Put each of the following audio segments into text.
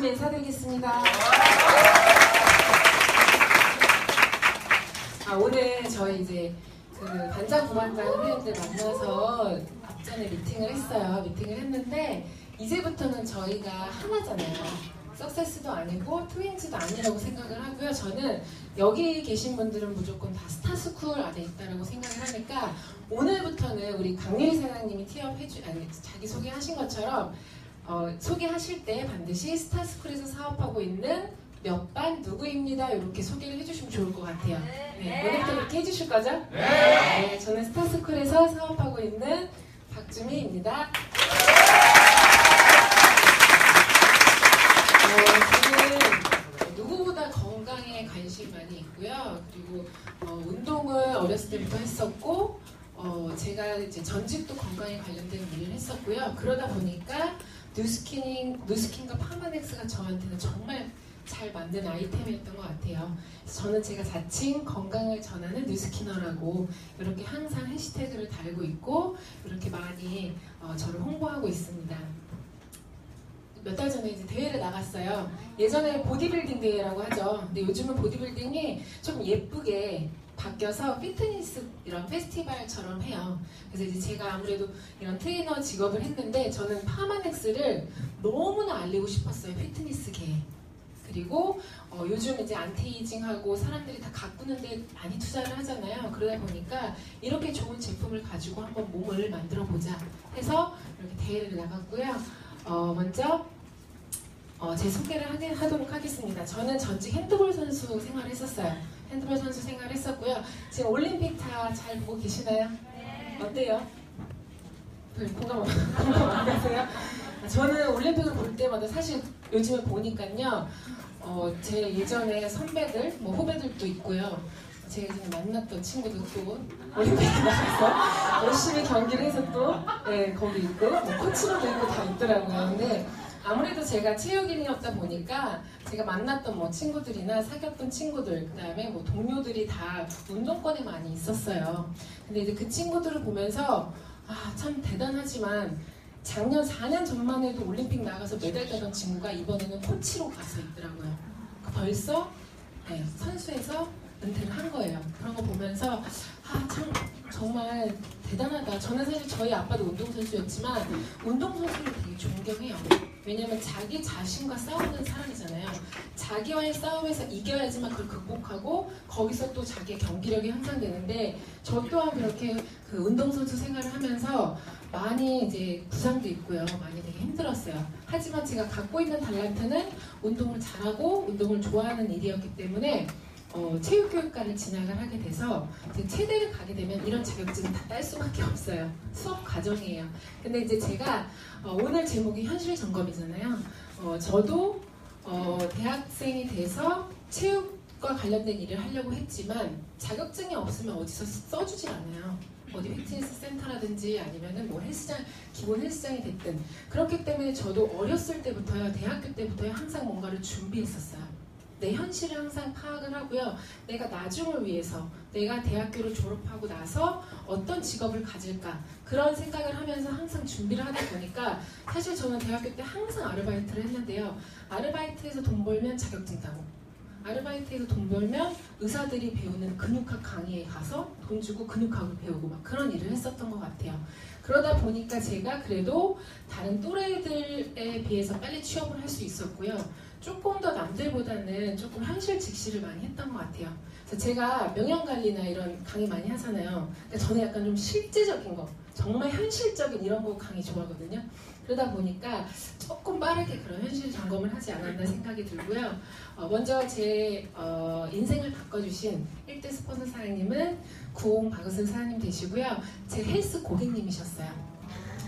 박수로 인사드리겠습니다. 오늘 저희 이제 그 반장 부반장 회원들 만나서 앞전에 미팅을 했어요. 미팅을 했는데 이제부터는 저희가 하나잖아요. 석세스도 아니고 트윈즈도 아니라고 생각을 하고요. 저는 여기 계신 분들은 무조건 다 스타스쿨 안에 있다라고 생각을 하니까 오늘부터는 우리 강유희 사장님이 자기 소개하신 것처럼 소개하실 때 반드시 스타스쿨에서 사업하고 있는 몇 반 누구입니다. 이렇게 소개를 해주시면 좋을 것 같아요. 네, 오늘부터 이렇게 해주실 거죠? 네, 저는 스타스쿨에서 사업하고 있는 박주미입니다. 저는 누구보다 건강에 관심이 많이 있고요. 그리고 운동을 어렸을 때부터 했었고 제가 이제 전직도 건강에 관련된 일을 했었고요. 그러다 보니까 뉴스킨과 파마넥스가 저한테는 정말 잘 만든 아이템이었던 것 같아요. 저는 제가 자칭 건강을 전하는 뉴스키너라고 이렇게 항상 해시태그를 달고 있고 이렇게 많이 저를 홍보하고 있습니다. 몇 달 전에 이제 대회를 나갔어요. 예전에 보디빌딩 대회라고 하죠. 근데 요즘은 보디빌딩이 좀 예쁘게 바뀌어서 피트니스 이런 페스티벌처럼 해요. 그래서 이제 제가 아무래도 이런 트레이너 직업을 했는데 저는 파마넥스를 너무나 알리고 싶었어요. 피트니스계에. 그리고 요즘 이제 안티에이징하고 사람들이 다 가꾸는데 많이 투자를 하잖아요. 그러다 보니까 이렇게 좋은 제품을 가지고 한번 몸을 만들어 보자 해서 이렇게 대회를 나갔고요. 먼저 제 소개를 하도록 하겠습니다. 저는 전직 핸드볼 선수 생활을 했었어요. 핸드볼 선수 생활을 했었고요. 지금 올림픽 다 잘 보고 계시나요? 네. 어때요? 공감 안 가세요? 저는 올림픽을 볼 때마다 사실 요즘에 보니까요. 제 예전에 선배들, 후배들도 있고요. 제가 지금 만났던 친구들도 올림픽에 나가서 열심히 경기를 해서 또 거기 있고 코치로도 있고 다 있더라고요. 근데 아무래도 제가 체육인이었다 보니까 제가 만났던 친구들이나 사귀었던 친구들, 그 다음에 동료들이 다 운동권에 많이 있었어요. 근데 이제 그 친구들을 보면서 참 대단하지만 작년 4년 전만 해도 올림픽 나가서 메달 따던 친구가 이번에는 코치로 가서 있더라고요. 벌써 선수에서 은퇴를 한 거예요. 그런 거 보면서 참 정말 대단하다. 저는 사실 저희 아빠도 운동선수였지만 운동선수를 되게 존경해요. 왜냐면 자기 자신과 싸우는 사람이잖아요. 자기와의 싸움에서 이겨야지만 그걸 극복하고 거기서 또 자기의 경기력이 향상되는데 저 또한 그렇게 그 운동선수 생활을 하면서 많이 이제 부상도 있고요. 많이 되게 힘들었어요. 하지만 제가 갖고 있는 달란트는 운동을 잘하고 운동을 좋아하는 일이었기 때문에 체육교육과를 진학을 하게 돼서 이제 체대를 가게 되면 이런 자격증을 다 딸 수밖에 없어요. 수업 과정이에요. 근데 이제 제가 오늘 제목이 현실 점검이잖아요. 저도 대학생이 돼서 체육과 관련된 일을 하려고 했지만 자격증이 없으면 어디서 써주질 않아요. 어디 피트니스 센터라든지 아니면은 기본 헬스장이 됐든. 그렇기 때문에 저도 어렸을 때부터요, 대학교 때부터요 항상 뭔가를 준비했었어요. 내 현실을 항상 파악을 하고요. 내가 나중을 위해서 내가 대학교를 졸업하고 나서 어떤 직업을 가질까 그런 생각을 하면서 항상 준비를 하다 보니까 사실 저는 대학교 때 항상 아르바이트를 했는데요. 아르바이트에서 돈 벌면 자격증 따고 아르바이트에서 돈 벌면 의사들이 배우는 근육학 강의에 가서 돈 주고 근육학을 배우고 막 그런 일을 했었던 것 같아요. 그러다 보니까 제가 그래도 다른 또래들에 비해서 빨리 취업을 할 수 있었고요. 조금 더 남들보다는 조금 현실 직시를 많이 했던 것 같아요. 그래서 제가 명형관리나 이런 강의 많이 하잖아요. 근데 저는 약간 좀 실제적인 거, 정말 현실적인 이런 거 강의 좋아하거든요. 그러다 보니까 조금 빠르게 그런 현실 점검을 하지 않았나 생각이 들고요. 먼저 제 인생을 바꿔주신 1대 스폰서 사장님은 구홍 박은순 사장님 되시고요. 제 헬스 고객님이셨어요.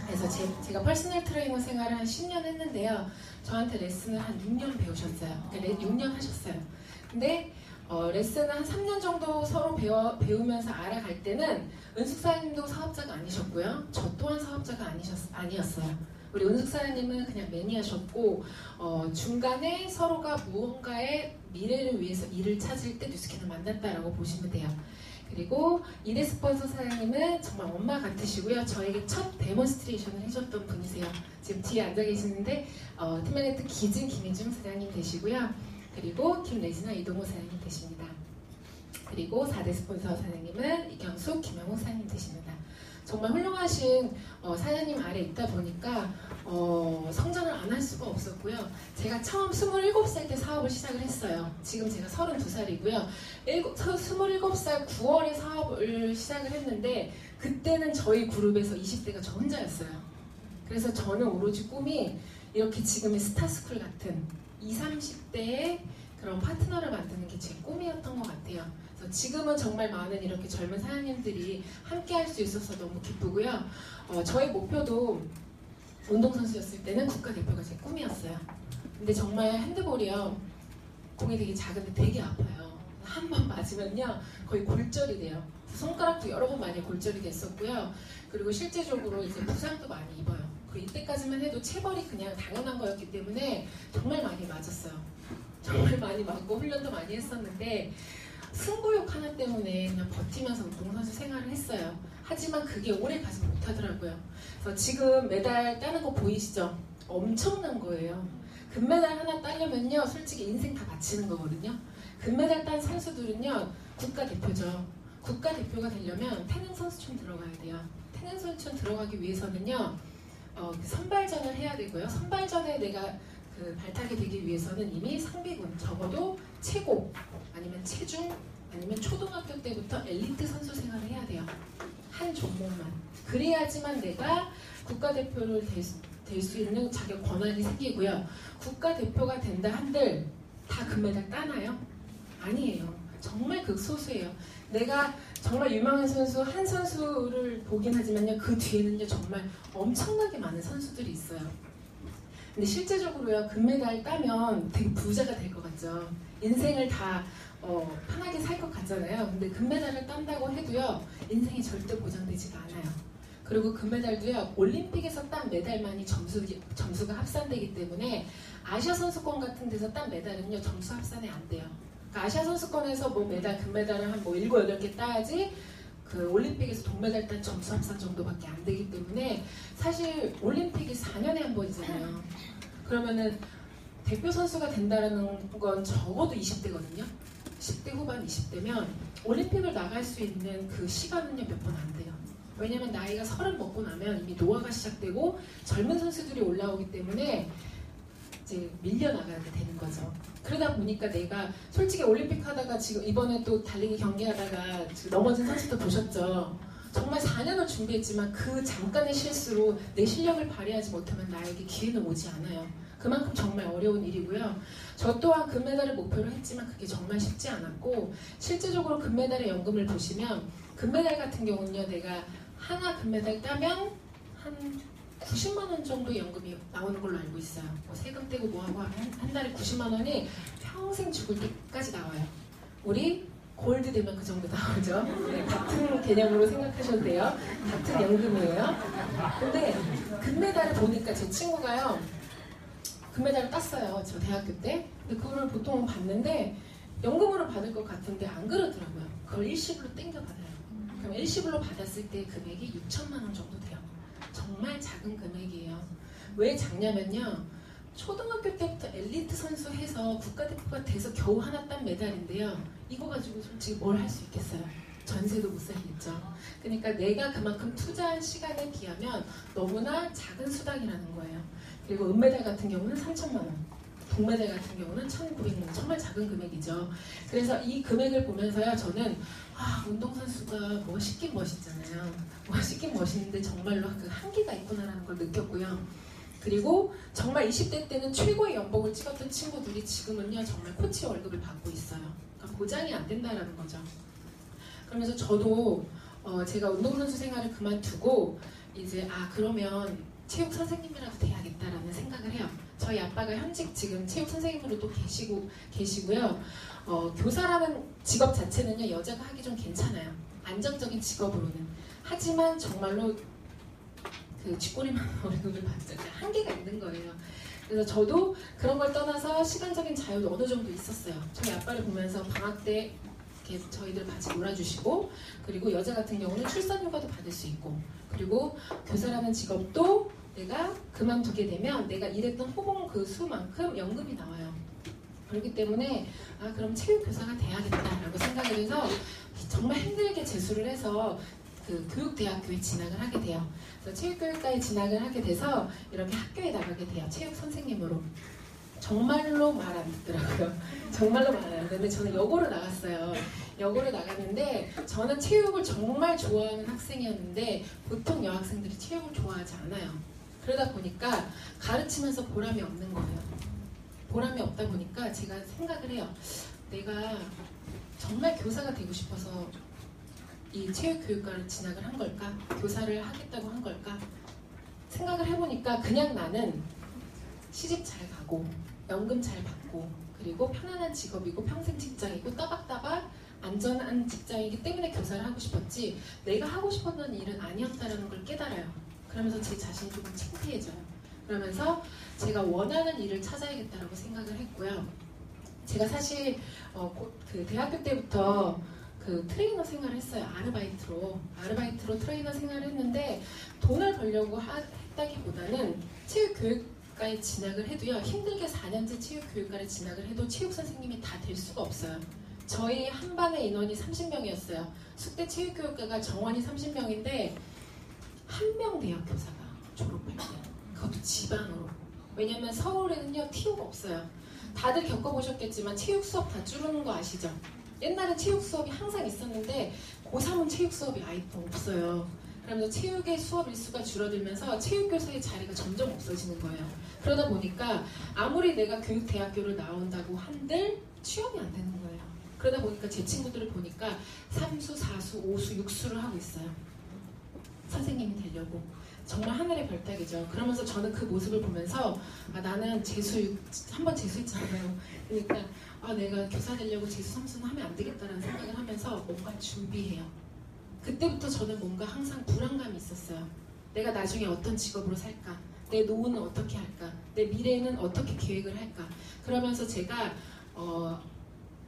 그래서 제가 퍼스널 트레이너 생활을 한 10년 했는데요. 저한테 레슨을 한 6년 배우셨어요. 그러니까 6년 하셨어요. 근데 레슨을 한 3년 정도 서로 배우면서 알아갈 때는 은숙 사장님도 사업자가 아니셨고요. 저 또한 사업자가 아니었어요. 우리 은숙 사장님은 그냥 매니아셨고 중간에 서로가 무언가에 미래를 위해서 일을 찾을 때 뉴스캔을 만났다라고 보시면 돼요. 그리고 이대 스폰서 사장님은 정말 엄마 같으시고요. 저에게 첫 데몬스트레이션을 해줬던 분이세요. 지금 뒤에 앉아 계시는데 팀메리트 기진 김희중 사장님 되시고요. 그리고 김레지나 이동호 사장님 되십니다. 그리고 4대 스폰서 사장님은 이경숙, 김영욱 사장님 되십니다. 정말 훌륭하신 사장님 아래 있다 보니까 성장을 안 할 수가 없었고요. 제가 처음 27살 때 사업을 시작을 했어요. 지금 제가 32살이고요. 27살 9월에 사업을 시작을 했는데 그때는 저희 그룹에서 20대가 저 혼자였어요. 그래서 저는 오로지 꿈이 이렇게 지금의 스타스쿨 같은 20, 30대의 그런 파트너를 만드는 게 제 꿈이었던 것 같아요. 그래서 지금은 정말 많은 이렇게 젊은 사장님들이 함께 할 수 있어서 너무 기쁘고요. 저의 목표도 운동선수였을 때는 국가대표가 제 꿈이었어요. 근데 정말 핸드볼이요. 공이 되게 작은데 되게 아파요. 한 번 맞으면요. 거의 골절이 돼요. 손가락도 여러 번 많이 골절이 됐었고요. 그리고 실제적으로 이제 부상도 많이 입어요. 그 이때까지만 해도 체벌이 그냥 당연한 거였기 때문에 정말 많이 맞았어요. 정말 많이 맞고 훈련도 많이 했었는데 승부욕 하나 때문에 그냥 버티면서 운동선수 생활을 했어요. 하지만 그게 오래 가지 못하더라고요. 그래서 지금 메달 따는 거 보이시죠? 엄청난 거예요. 금메달 하나 따려면요, 솔직히 인생 다 바치는 거거든요. 금메달 딴 선수들은요, 국가대표죠. 국가대표가 되려면 태능선수촌 들어가야 돼요. 태능선수촌 들어가기 위해서는요, 선발전을 해야 되고요. 선발전에 내가 발탁이 되기 위해서는 이미 상비군, 적어도 최고, 아니면 체중, 아니면 초등학교 때부터 엘리트 선수 생활을 해야 돼요. 한 종목만. 그래야지만 내가 국가대표를 될 수 있는 자격 권한이 생기고요. 국가대표가 된다 한들 다 금메달 따나요? 아니에요. 정말 극소수예요. 내가 정말 유명한 선수 한 선수를 보긴 하지만요. 그 뒤에는요 정말 엄청나게 많은 선수들이 있어요. 근데 실제적으로요 금메달 따면 되게 부자가 될 것 같죠. 인생을 다 편하게 살 것 같잖아요. 근데 금메달을 딴다고 해도요 인생이 절대 보장되지가 않아요. 그리고 금메달도요 올림픽에서 딴 메달만이 점수가 합산되기 때문에 아시아 선수권 같은 데서 딴 메달은요 점수 합산이 안 돼요. 그러니까 아시아 선수권에서 뭐 메달 금메달을 한 뭐 7, 8개 따야지 그 올림픽에서 동메달 딴 점수 합산 정도밖에 안 되기 때문에 사실 올림픽이 4년에 한 번이잖아요. 그러면은 대표 선수가 된다는 건 적어도 20대거든요. 10대 후반 20대면 올림픽을 나갈 수 있는 그 시간은요 몇 번 안 돼요. 왜냐면 나이가 30 먹고 나면 이미 노화가 시작되고 젊은 선수들이 올라오기 때문에 이제 밀려나가게 되는 거죠. 그러다 보니까 내가 솔직히 올림픽 하다가 지금 이번에 또 달리기 경기하다가 넘어진 선수도 보셨죠. 정말 4년을 준비했지만 그 잠깐의 실수로 내 실력을 발휘하지 못하면 나에게 기회는 오지 않아요. 그만큼 정말 어려운 일이고요. 저 또한 금메달을 목표로 했지만 그게 정말 쉽지 않았고 실제적으로 금메달의 연금을 보시면 금메달 같은 경우는요. 내가 하나 금메달 따면 한 90만 원 정도 연금이 나오는 걸로 알고 있어요. 뭐 세금 떼고 뭐하고 하면 한 달에 90만 원이 평생 죽을 때까지 나와요. 우리 골드 되면 그 정도 나오죠. 네, 같은 개념으로 생각하셔도 돼요. 같은 연금이에요. 근데 금메달을 보니까 제 친구가요. 금메달을 땄어요. 저 대학교 때. 근데 그거를 보통 받는데 연금으로 받을 것 같은데 안 그러더라고요. 그걸 일시불로 땡겨받아요. 그럼 일시불로 받았을 때 금액이 6천만 원 정도 돼요. 정말 작은 금액이에요. 왜 작냐면요. 초등학교 때부터 엘리트 선수 해서 국가대표가 돼서 겨우 하나 딴 메달인데요. 이거 가지고 솔직히 뭘 할 수 있겠어요. 전세도 못 살겠죠. 그러니까 내가 그만큼 투자한 시간에 비하면 너무나 작은 수당이라는 거예요. 그리고 은메달 같은 경우는 3천만 원. 동메달 같은 경우는 1,900만 원. 정말 작은 금액이죠. 그래서 이 금액을 보면서요. 저는 운동선수가 멋있긴 멋있잖아요. 멋있긴 멋있는데 정말로 그 한계가 있구나라는 걸 느꼈고요. 그리고 정말 20대 때는 최고의 연봉을 찍었던 친구들이 지금은요. 정말 코치 월급을 받고 있어요. 그러니까 보장이 안 된다라는 거죠. 그러면서 저도 제가 운동선수 생활을 그만두고 이제 그러면 체육 선생님이라도 돼야겠다라는 생각을 해요. 저희 아빠가 현직 지금 체육 선생님으로도 계시고요. 교사라는 직업 자체는요 여자가 하기 좀 괜찮아요. 안정적인 직업으로는. 하지만 정말로 그 쥐꼬리만 월급을 받죠. 한계가 있는 거예요. 그래서 저도 그런 걸 떠나서 시간적인 자유도 어느 정도 있었어요. 저희 아빠를 보면서 방학 때 이렇게 저희들 같이 놀아주시고, 그리고 여자 같은 경우는 출산휴가도 받을 수 있고, 그리고 교사라는 직업도 내가 그만두게 되면 내가 일했던 호봉 그 수만큼 연금이 나와요. 그렇기 때문에 그럼 체육교사가 돼야겠다라고 생각을 해서 정말 힘들게 재수를 해서 그 교육대학교에 진학을 하게 돼요. 그래서 체육교육과에 진학을 하게 돼서 이렇게 학교에 나가게 돼요. 체육 선생님으로. 정말로 말 안 듣더라고요. 정말로 말 안 듣는데 저는 여고를 나갔어요. 여고를 나갔는데 저는 체육을 정말 좋아하는 학생이었는데 보통 여학생들이 체육을 좋아하지 않아요. 그러다 보니까 가르치면서 보람이 없는 거예요. 보람이 없다 보니까 제가 생각을 해요. 내가 정말 교사가 되고 싶어서 이 체육교육과를 진학을 한 걸까? 교사를 하겠다고 한 걸까? 생각을 해보니까 그냥 나는 시집 잘 가고 연금 잘 받고 그리고 편안한 직업이고 평생 직장이고 따박따박 안전한 직장이기 때문에 교사를 하고 싶었지 내가 하고 싶었던 일은 아니었다는 걸 깨달아요. 그러면서 제 자신이 조금 창피해져요. 그러면서 제가 원하는 일을 찾아야겠다고 생각을 했고요. 제가 사실 그 대학교 때부터 그 트레이너 생활을 했어요. 아르바이트로 트레이너 생활을 했는데 돈을 벌려고 했다기보다는 체육교육과에 진학을 해도요. 힘들게 4년제 체육교육과를 진학을 해도 체육선생님이 다 될 수가 없어요. 저희 한 반의 인원이 30명이었어요. 숙대 체육교육과가 정원이 30명인데 한 명 돼요. 교사가 졸업할 때. 그것도 지방으로. 왜냐면 서울에는요. TU가 없어요. 다들 겪어보셨겠지만 체육 수업 다 줄이는 거 아시죠? 옛날엔 체육 수업이 항상 있었는데 고3은 체육 수업이 아예 없어요. 그러면서 체육의 수업 일수가 줄어들면서 체육교사의 자리가 점점 없어지는 거예요. 그러다 보니까 아무리 내가 교육대학교를 나온다고 한들 취업이 안 되는 거예요. 그러다 보니까 제 친구들을 보니까 3수, 4수, 5수, 6수를 하고 있어요. 선생님이 되려고. 정말 하늘의 별따기죠. 그러면서 저는 그 모습을 보면서 나는 한번 재수했잖아요. 그러니까 내가 교사 되려고 재수 3수는 하면 안 되겠다라는 생각을 하면서 뭔가 준비해요. 그때부터 저는 뭔가 항상 불안감이 있었어요. 내가 나중에 어떤 직업으로 살까? 내 노후는 어떻게 할까? 내 미래는 어떻게 계획을 할까? 그러면서 제가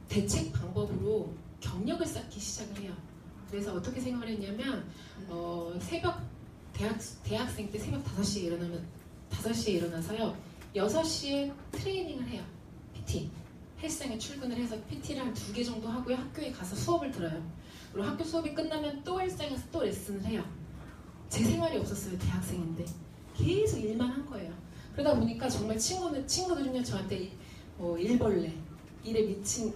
대책 방법으로 경력을 쌓기 시작을 해요. 그래서 어떻게 생각을 했냐면 대학생 때 새벽 5시에 일어나서요. 6시에 트레이닝을 해요. PT. 헬스장에 출근을 해서 PT를 한 2개 정도 하고요. 학교에 가서 수업을 들어요. 그리고 학교 수업이 끝나면 또 헬스장에서 또 레슨을 해요. 제 생활이 없었어요. 대학생인데. 계속 일만 한 거예요. 그러다 보니까 정말 친구들은요. 저한테 일벌레, 일에 미친,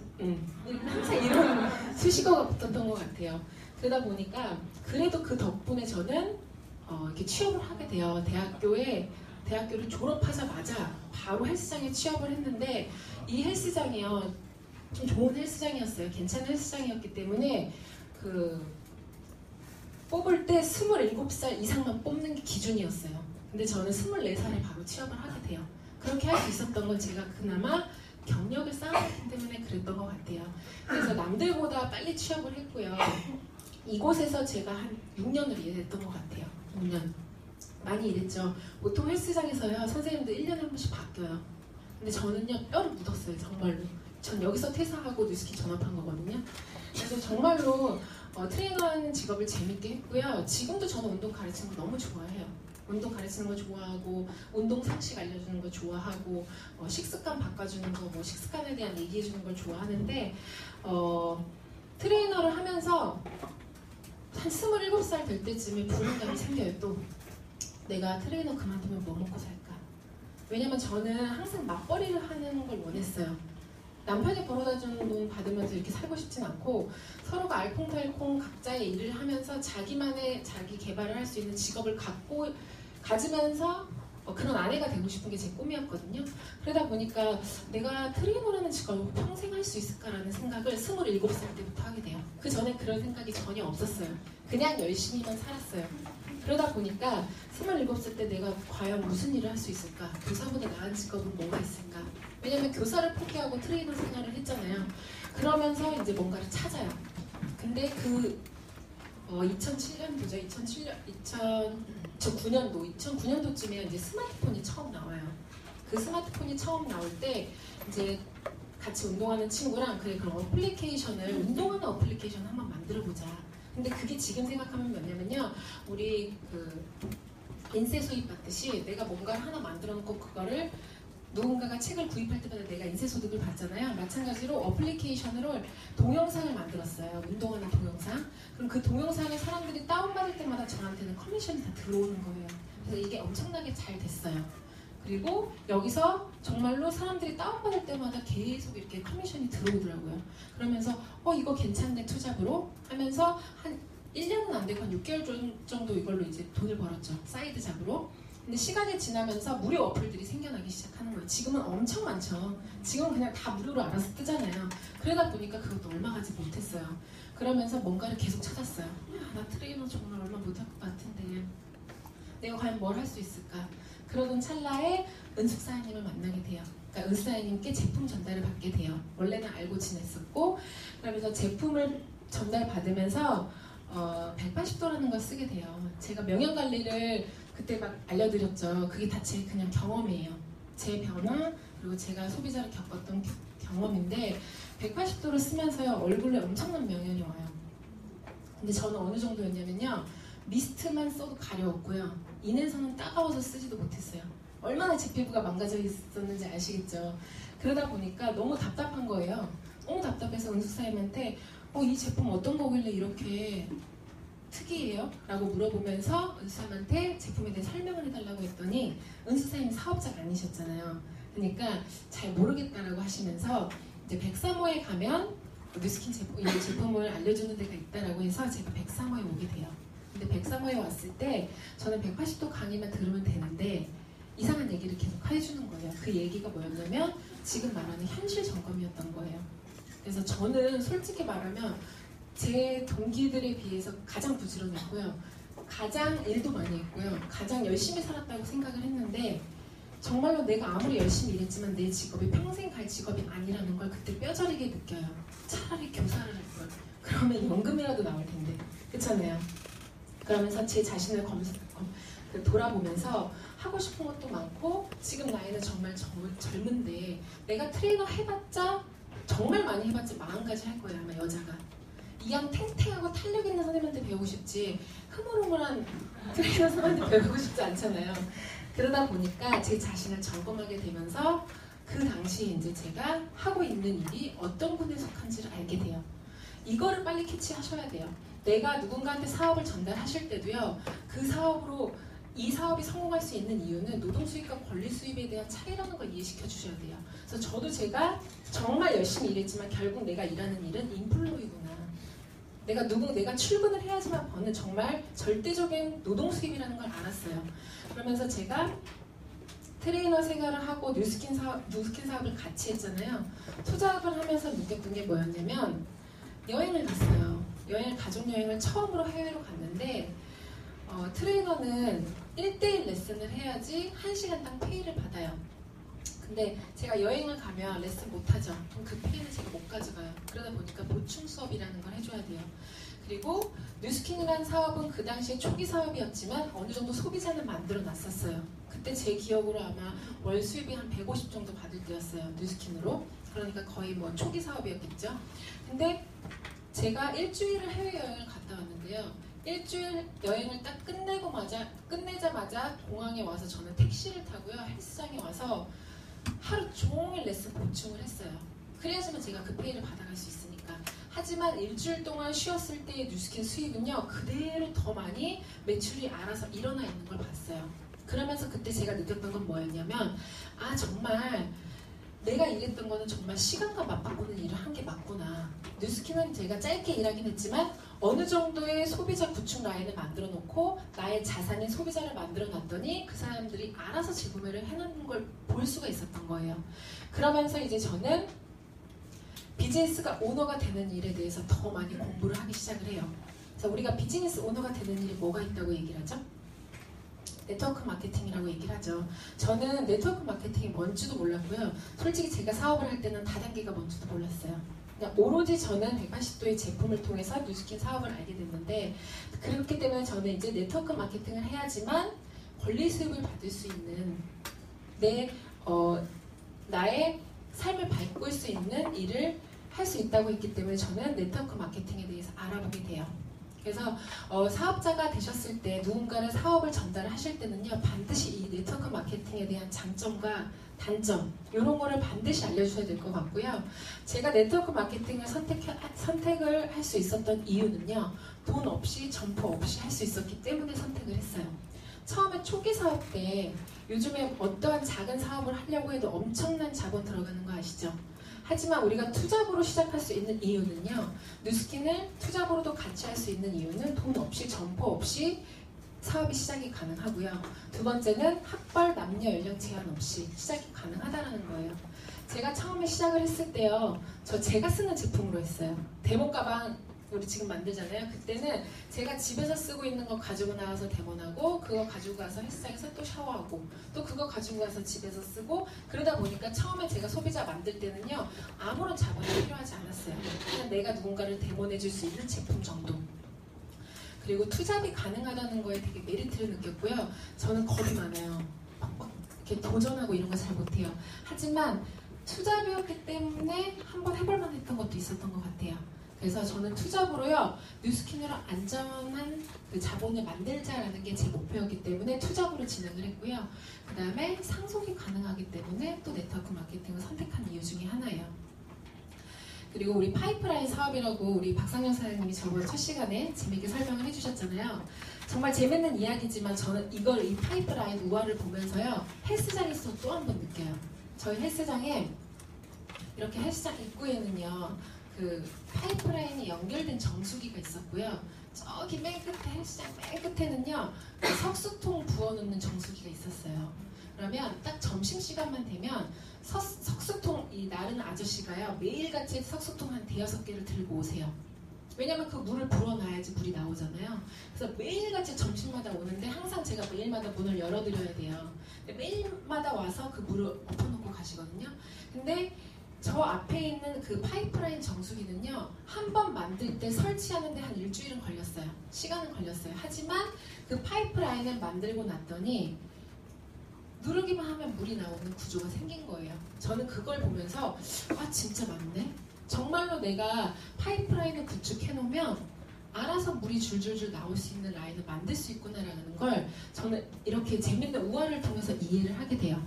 항상 이런 수식어가 붙었던 것 같아요. 그러다 보니까 그래도 그 덕분에 저는 이렇게 취업을 하게 돼요. 대학교를 졸업하자마자 바로 헬스장에 취업을 했는데 이 헬스장이요. 좀 좋은 헬스장이었어요. 괜찮은 헬스장이었기 때문에 뽑을 때 27살 이상만 뽑는 게 기준이었어요. 근데 저는 24살에 바로 취업을 하게 돼요. 그렇게 할 수 있었던 건 제가 그나마 경력을 쌓았기 때문에 그랬던 것 같아요. 그래서 남들보다 빨리 취업을 했고요. 이곳에서 제가 한 6년을 일했던 것 같아요. 6년. 많이 일했죠. 보통 헬스장에서요. 선생님들 1년에 한 번씩 바뀌어요. 근데 저는요. 뼈를 묻었어요. 정말로. 전 여기서 퇴사하고 뉴스키 전업한 거거든요. 그래서 정말로 트레이너하는 직업을 재밌게 했고요. 지금도 저는 운동 가르치는 거 너무 좋아해요. 운동 가르치는 거 좋아하고 운동 상식 알려주는 거 좋아하고 식습관 바꿔주는 거 식습관에 대한 얘기해주는 걸 좋아하는데 트레이너를 하면서 한 27살 될 때쯤에 불안감이 생겨요. 또 내가 트레이너 그만두면 뭐 먹고 살까? 왜냐면 저는 항상 맞벌이를 하는 걸 원했어요. 남편이 벌어다주는 돈 받으면서 이렇게 살고 싶진 않고 서로가 알콩달콩 각자의 일을 하면서 자기 개발을 할 수 있는 직업을 가지면서 그런 아내가 되고 싶은 게 제 꿈이었거든요. 그러다 보니까 내가 트레이너라는 직업을 평생 할 수 있을까라는 생각을 27살 때부터 하게 돼요. 그 전에 그런 생각이 전혀 없었어요. 그냥 열심히만 살았어요. 그러다 보니까 27살 때 내가 과연 무슨 일을 할 수 있을까? 교사보다 나은 직업은 뭐가 있을까? 왜냐면 교사를 포기하고 트레이너 생활을 했잖아요. 그러면서 이제 뭔가를 찾아요. 근데 2007년도죠. 2009년도쯤에 이제 스마트폰이 처음 나와요. 그 스마트폰이 처음 나올 때 이제 같이 운동하는 친구랑 그래 그럼 어플리케이션을 운동하는 어플리케이션 한번 만들어보자. 근데 그게 지금 생각하면 뭐냐면요, 우리 그 인쇄 소입 받듯이 내가 뭔가를 하나 만들어 놓고 그거를 누군가가 책을 구입할 때마다 내가 인쇄 소득을 받잖아요. 마찬가지로 어플리케이션으로 동영상을 만들었어요. 운동하는 동영상. 그럼 그 동영상을 사람들이 다운받을 때마다 저한테는 커미션이 다 들어오는 거예요. 그래서 이게 엄청나게 잘 됐어요. 그리고 여기서 정말로 사람들이 다운받을 때마다 계속 이렇게 커미션이 들어오더라고요. 그러면서 이거 괜찮네 투잡으로 하면서 한 1년은 안 되고 한 6개월 정도 이걸로 이제 돈을 벌었죠. 사이드 잡으로. 근데 시간이 지나면서 무료 어플들이 생겨나기 시작하는 거예요. 지금은 엄청 많죠. 지금은 그냥 다 무료로 알아서 뜨잖아요. 그러다 보니까 그것도 얼마 가지 못했어요. 그러면서 뭔가를 계속 찾았어요. 나 트레이너 정말 얼마 못할 것 같은데 내가 과연 뭘 할 수 있을까? 그러던 찰나에 은숙사장님을 만나게 돼요. 그러니까 은숙사장님께 제품 전달을 받게 돼요. 원래는 알고 지냈었고, 그러면서 제품을 전달받으면서 180도라는 걸 쓰게 돼요. 제가 명형관리를 그때 막 알려드렸죠. 그게 다 제 그냥 경험이에요. 제 변화, 그리고 제가 소비자를 겪었던 경험인데 180도를 쓰면서요, 얼굴에 엄청난 명현이 와요. 근데 저는 어느 정도였냐면요, 미스트만 써도 가려웠고요. 인해서는 따가워서 쓰지도 못했어요. 얼마나 제 피부가 망가져 있었는지 아시겠죠? 그러다 보니까 너무 답답한 거예요. 너무 답답해서 은숙사님한테 이 제품 어떤 거길래 이렇게 특이해요? 라고 물어보면서 은수사님한테 제품에 대해 설명을 해달라고 했더니 은수사님이 사업자가 아니셨잖아요. 그러니까 잘 모르겠다라고 하시면서 이제 103호에 가면 뉴스킨 제품을 알려주는 데가 있다라고 해서 제가 103호에 오게 돼요. 근데 103호에 왔을 때 저는 180도 강의만 들으면 되는데 이상한 얘기를 계속 해주는 거예요. 그 얘기가 뭐였냐면 지금 말하는 현실 점검이었던 거예요. 그래서 저는 솔직히 말하면 제 동기들에 비해서 가장 부지런했고요. 가장 일도 많이 했고요. 가장 열심히 살았다고 생각을 했는데 정말로 내가 아무리 열심히 일했지만 내 직업이 평생 갈 직업이 아니라는 걸 그때 뼈저리게 느껴요. 차라리 교사를 할 걸. 그러면 연금이라도 나올 텐데. 그렇잖아요. 그러면서 제 자신을 돌아보면서 하고 싶은 것도 많고 지금 나이는 정말 젊은데 내가 트레이너 해봤자 정말 많이 해봤자 40가지 할 거예요. 아마 여자가. 이왕 탱탱하고 탄력 있는 선생님한테 배우고 싶지 흐물흐물한 트레이너 선생님한테 배우고 싶지 않잖아요. 그러다 보니까 제 자신을 점검하게 되면서 그 당시에 이제 제가 하고 있는 일이 어떤 군에 속한지를 알게 돼요. 이거를 빨리 캐치하셔야 돼요. 내가 누군가한테 사업을 전달하실 때도요. 그 사업으로 이 사업이 성공할 수 있는 이유는 노동 수입과 권리 수입에 대한 차이라는 걸 이해시켜 주셔야 돼요. 그래서 저도 제가 정말 열심히 일했지만 결국 내가 일하는 일은 인플로이구나. 내가 출근을 해야지만 버는 정말 절대적인 노동 수입이라는 걸 알았어요. 그러면서 제가 트레이너 생활을 하고 뉴스킨 사업을 같이 했잖아요. 투잡을 하면서 느꼈던 게 뭐였냐면 여행을 갔어요. 가족 여행을 처음으로 해외로 갔는데 트레이너는 1대1 레슨을 해야지 1시간당 페이를 받아요. 근데 제가 여행을 가면 레슨 못하죠. 그럼 그 페이는 제가 못 가져가요. 그러다 보니까 보충 수업이라는 걸 해줘야 돼요. 그리고 뉴스킨이라는 사업은 그 당시에 초기 사업이었지만 어느 정도 소비자는 만들어 놨었어요. 그때 제 기억으로 아마 월 수입이 한 150 정도 받을 때였어요. 뉴스킨으로. 그러니까 거의 뭐 초기 사업이었겠죠. 근데 제가 일주일을 해외여행을 갔다 왔는데요. 일주일 여행을 딱 끝내자마자 공항에 와서 저는 택시를 타고요. 헬스장에 와서 하루 종일 레슨 보충을 했어요. 그래야지만 제가 그 페이를 받아갈 수 있으니까. 하지만 일주일 동안 쉬었을 때의 뉴스킨 수입은요. 그대로 더 많이 매출이 알아서 일어나 있는 걸 봤어요. 그러면서 그때 제가 느꼈던 건 뭐였냐면 정말 내가 일했던 거는 정말 시간과 맞바꾸는 일을 한 게 맞구나. 뉴스킨은 제가 짧게 일하긴 했지만 어느 정도의 소비자 구축 라인을 만들어 놓고 나의 자산인 소비자를 만들어 놨더니 그 사람들이 알아서 재구매를 해놓는 걸 볼 수가 있었던 거예요. 그러면서 이제 저는 비즈니스가 오너가 되는 일에 대해서 더 많이 공부를 하기 시작을 해요. 그래서 우리가 비즈니스 오너가 되는 일이 뭐가 있다고 얘기를 하죠? 네트워크 마케팅이라고 얘기를 하죠. 저는 네트워크 마케팅이 뭔지도 몰랐고요. 솔직히 제가 사업을 할 때는 다단계가 뭔지도 몰랐어요. 그냥 오로지 저는 180도의 제품을 통해서 뉴스킨 사업을 알게 됐는데 그렇기 때문에 저는 이제 네트워크 마케팅을 해야지만 권리 수입을 받을 수 있는 내 나의 삶을 바꿀 수 있는 일을 할 수 있다고 했기 때문에 저는 네트워크 마케팅에 대해서 알아보게 돼요. 그래서 사업자가 되셨을 때 누군가를 사업을 전달하실 때는요, 반드시 이 네트워크 마케팅에 대한 장점과 단점 이런 거를 반드시 알려주셔야 될 것 같고요. 제가 네트워크 마케팅을 선택을 할 수 있었던 이유는요, 돈 없이 점포 없이 할 수 있었기 때문에 선택을 했어요. 처음에 초기 사업 때 요즘에 어떠한 작은 사업을 하려고 해도 엄청난 자본 들어가는 거 아시죠? 하지만 우리가 투잡으로 시작할 수 있는 이유는요, 뉴스킨을 투잡으로도 같이 할 수 있는 이유는 돈 없이 점포 없이 사업이 시작이 가능하고요. 두 번째는 학벌 남녀 연령 제한 없이 시작이 가능하다는 거예요. 제가 처음에 시작을 했을 때요, 제가 쓰는 제품으로 했어요. 대본 가방 우리 지금 만들잖아요. 그때는 제가 집에서 쓰고 있는 거 가지고 나와서 대본하고, 그거 가지고 가서 헬스장에서 또 샤워하고, 또 그거 가지고 가서 집에서 쓰고, 그러다 보니까 처음에 제가 소비자 만들 때는요, 아무런 자본이 필요하지 않았어요. 그냥 내가 누군가를 대본해 줄 수 있는 제품 정도. 그리고 투잡이 가능하다는 거에 되게 메리트를 느꼈고요. 저는 겁이 많아요. 막 이렇게 도전하고 이런 거 잘 못해요. 하지만 투잡이었기 때문에 한번 해볼만 했던 것도 있었던 것 같아요. 그래서 저는 투잡으로요, 뉴스킨으로 안전한 그 자본을 만들자라는 게 제 목표였기 때문에 투잡으로 진행을 했고요. 그 다음에 상속이 가능하기 때문에 또 네트워크 마케팅을 선택한 이유 중에 하나예요. 그리고 우리 파이프라인 사업이라고 우리 박상영 사장님이 저번 첫 시간에 재미있게 설명을 해주셨잖아요. 정말 재밌는 이야기지만 저는 이 파이프라인 우화를 보면서요, 헬스장에서 또 한 번 느껴요. 저희 헬스장에 이렇게 헬스장 입구에는요, 그 파이프라인이 연결된 정수기가 있었고요. 저기 맨 끝에 헬스장 맨 끝에는요, 석수통 부어놓는 정수기가 있었어요. 그러면 딱 점심시간만 되면 석수통, 이 나른 아저씨가요, 매일같이 석수통 한 5-6개를 들고 오세요. 왜냐면 그 물을 불어놔야지 물이 나오잖아요. 그래서 매일같이 점심마다 오는데 항상 제가 매일마다 문을 열어드려야 돼요. 매일마다 와서 그 물을 엎어놓고 가시거든요. 근데 저 앞에 있는 그 파이프라인 정수기는요, 한 번 만들 때 설치하는데 한 일주일은 걸렸어요. 시간은 걸렸어요. 하지만 그 파이프라인을 만들고 났더니 누르기만 하면 물이 나오는 구조가 생긴 거예요. 저는 그걸 보면서 진짜 맞네? 정말로 내가 파이프라인을 구축해 놓으면 알아서 물이 줄줄줄 나올 수 있는 라인을 만들 수 있구나라는 걸 저는 이렇게 재밌는 우화를 통해서 이해를 하게 돼요.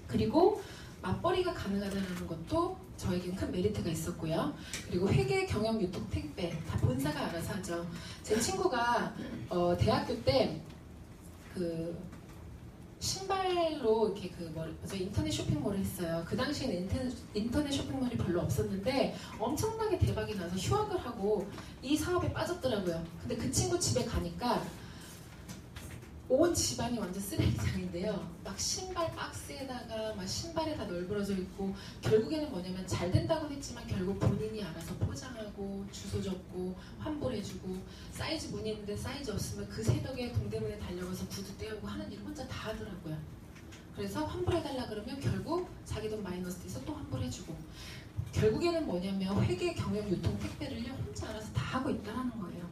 그리고 맞벌이가 가능하다는 것도 저에겐 큰 메리트가 있었고요. 그리고 회계, 경영, 유통, 택배 다 본사가 알아서 하죠. 제 친구가 대학교 때 그 신발로 이렇게 인터넷 쇼핑몰을 했어요. 그 당시에는 인터넷 쇼핑몰이 별로 없었는데 엄청나게 대박이 나서 휴학을 하고 이 사업에 빠졌더라고요. 근데 그 친구 집에 가니까 온 집안이 완전 쓰레기장인데요. 막 신발 박스에다가 막 신발에 다 널브러져 있고, 결국에는 뭐냐면 잘 된다고 했지만 결국 본인이 알아서 포장하고 주소 적고 환불해주고, 사이즈 문의했는데 사이즈 없으면 그 새벽에 동대문에 달려가서 구두 떼우고 하는 일을 혼자 다 하더라고요. 그래서 환불해달라 그러면 결국 자기 돈 마이너스 돼서 또 환불해주고, 결국에는 뭐냐면 회계, 경영, 유통, 택배를요 혼자 알아서 다 하고 있다는 거예요.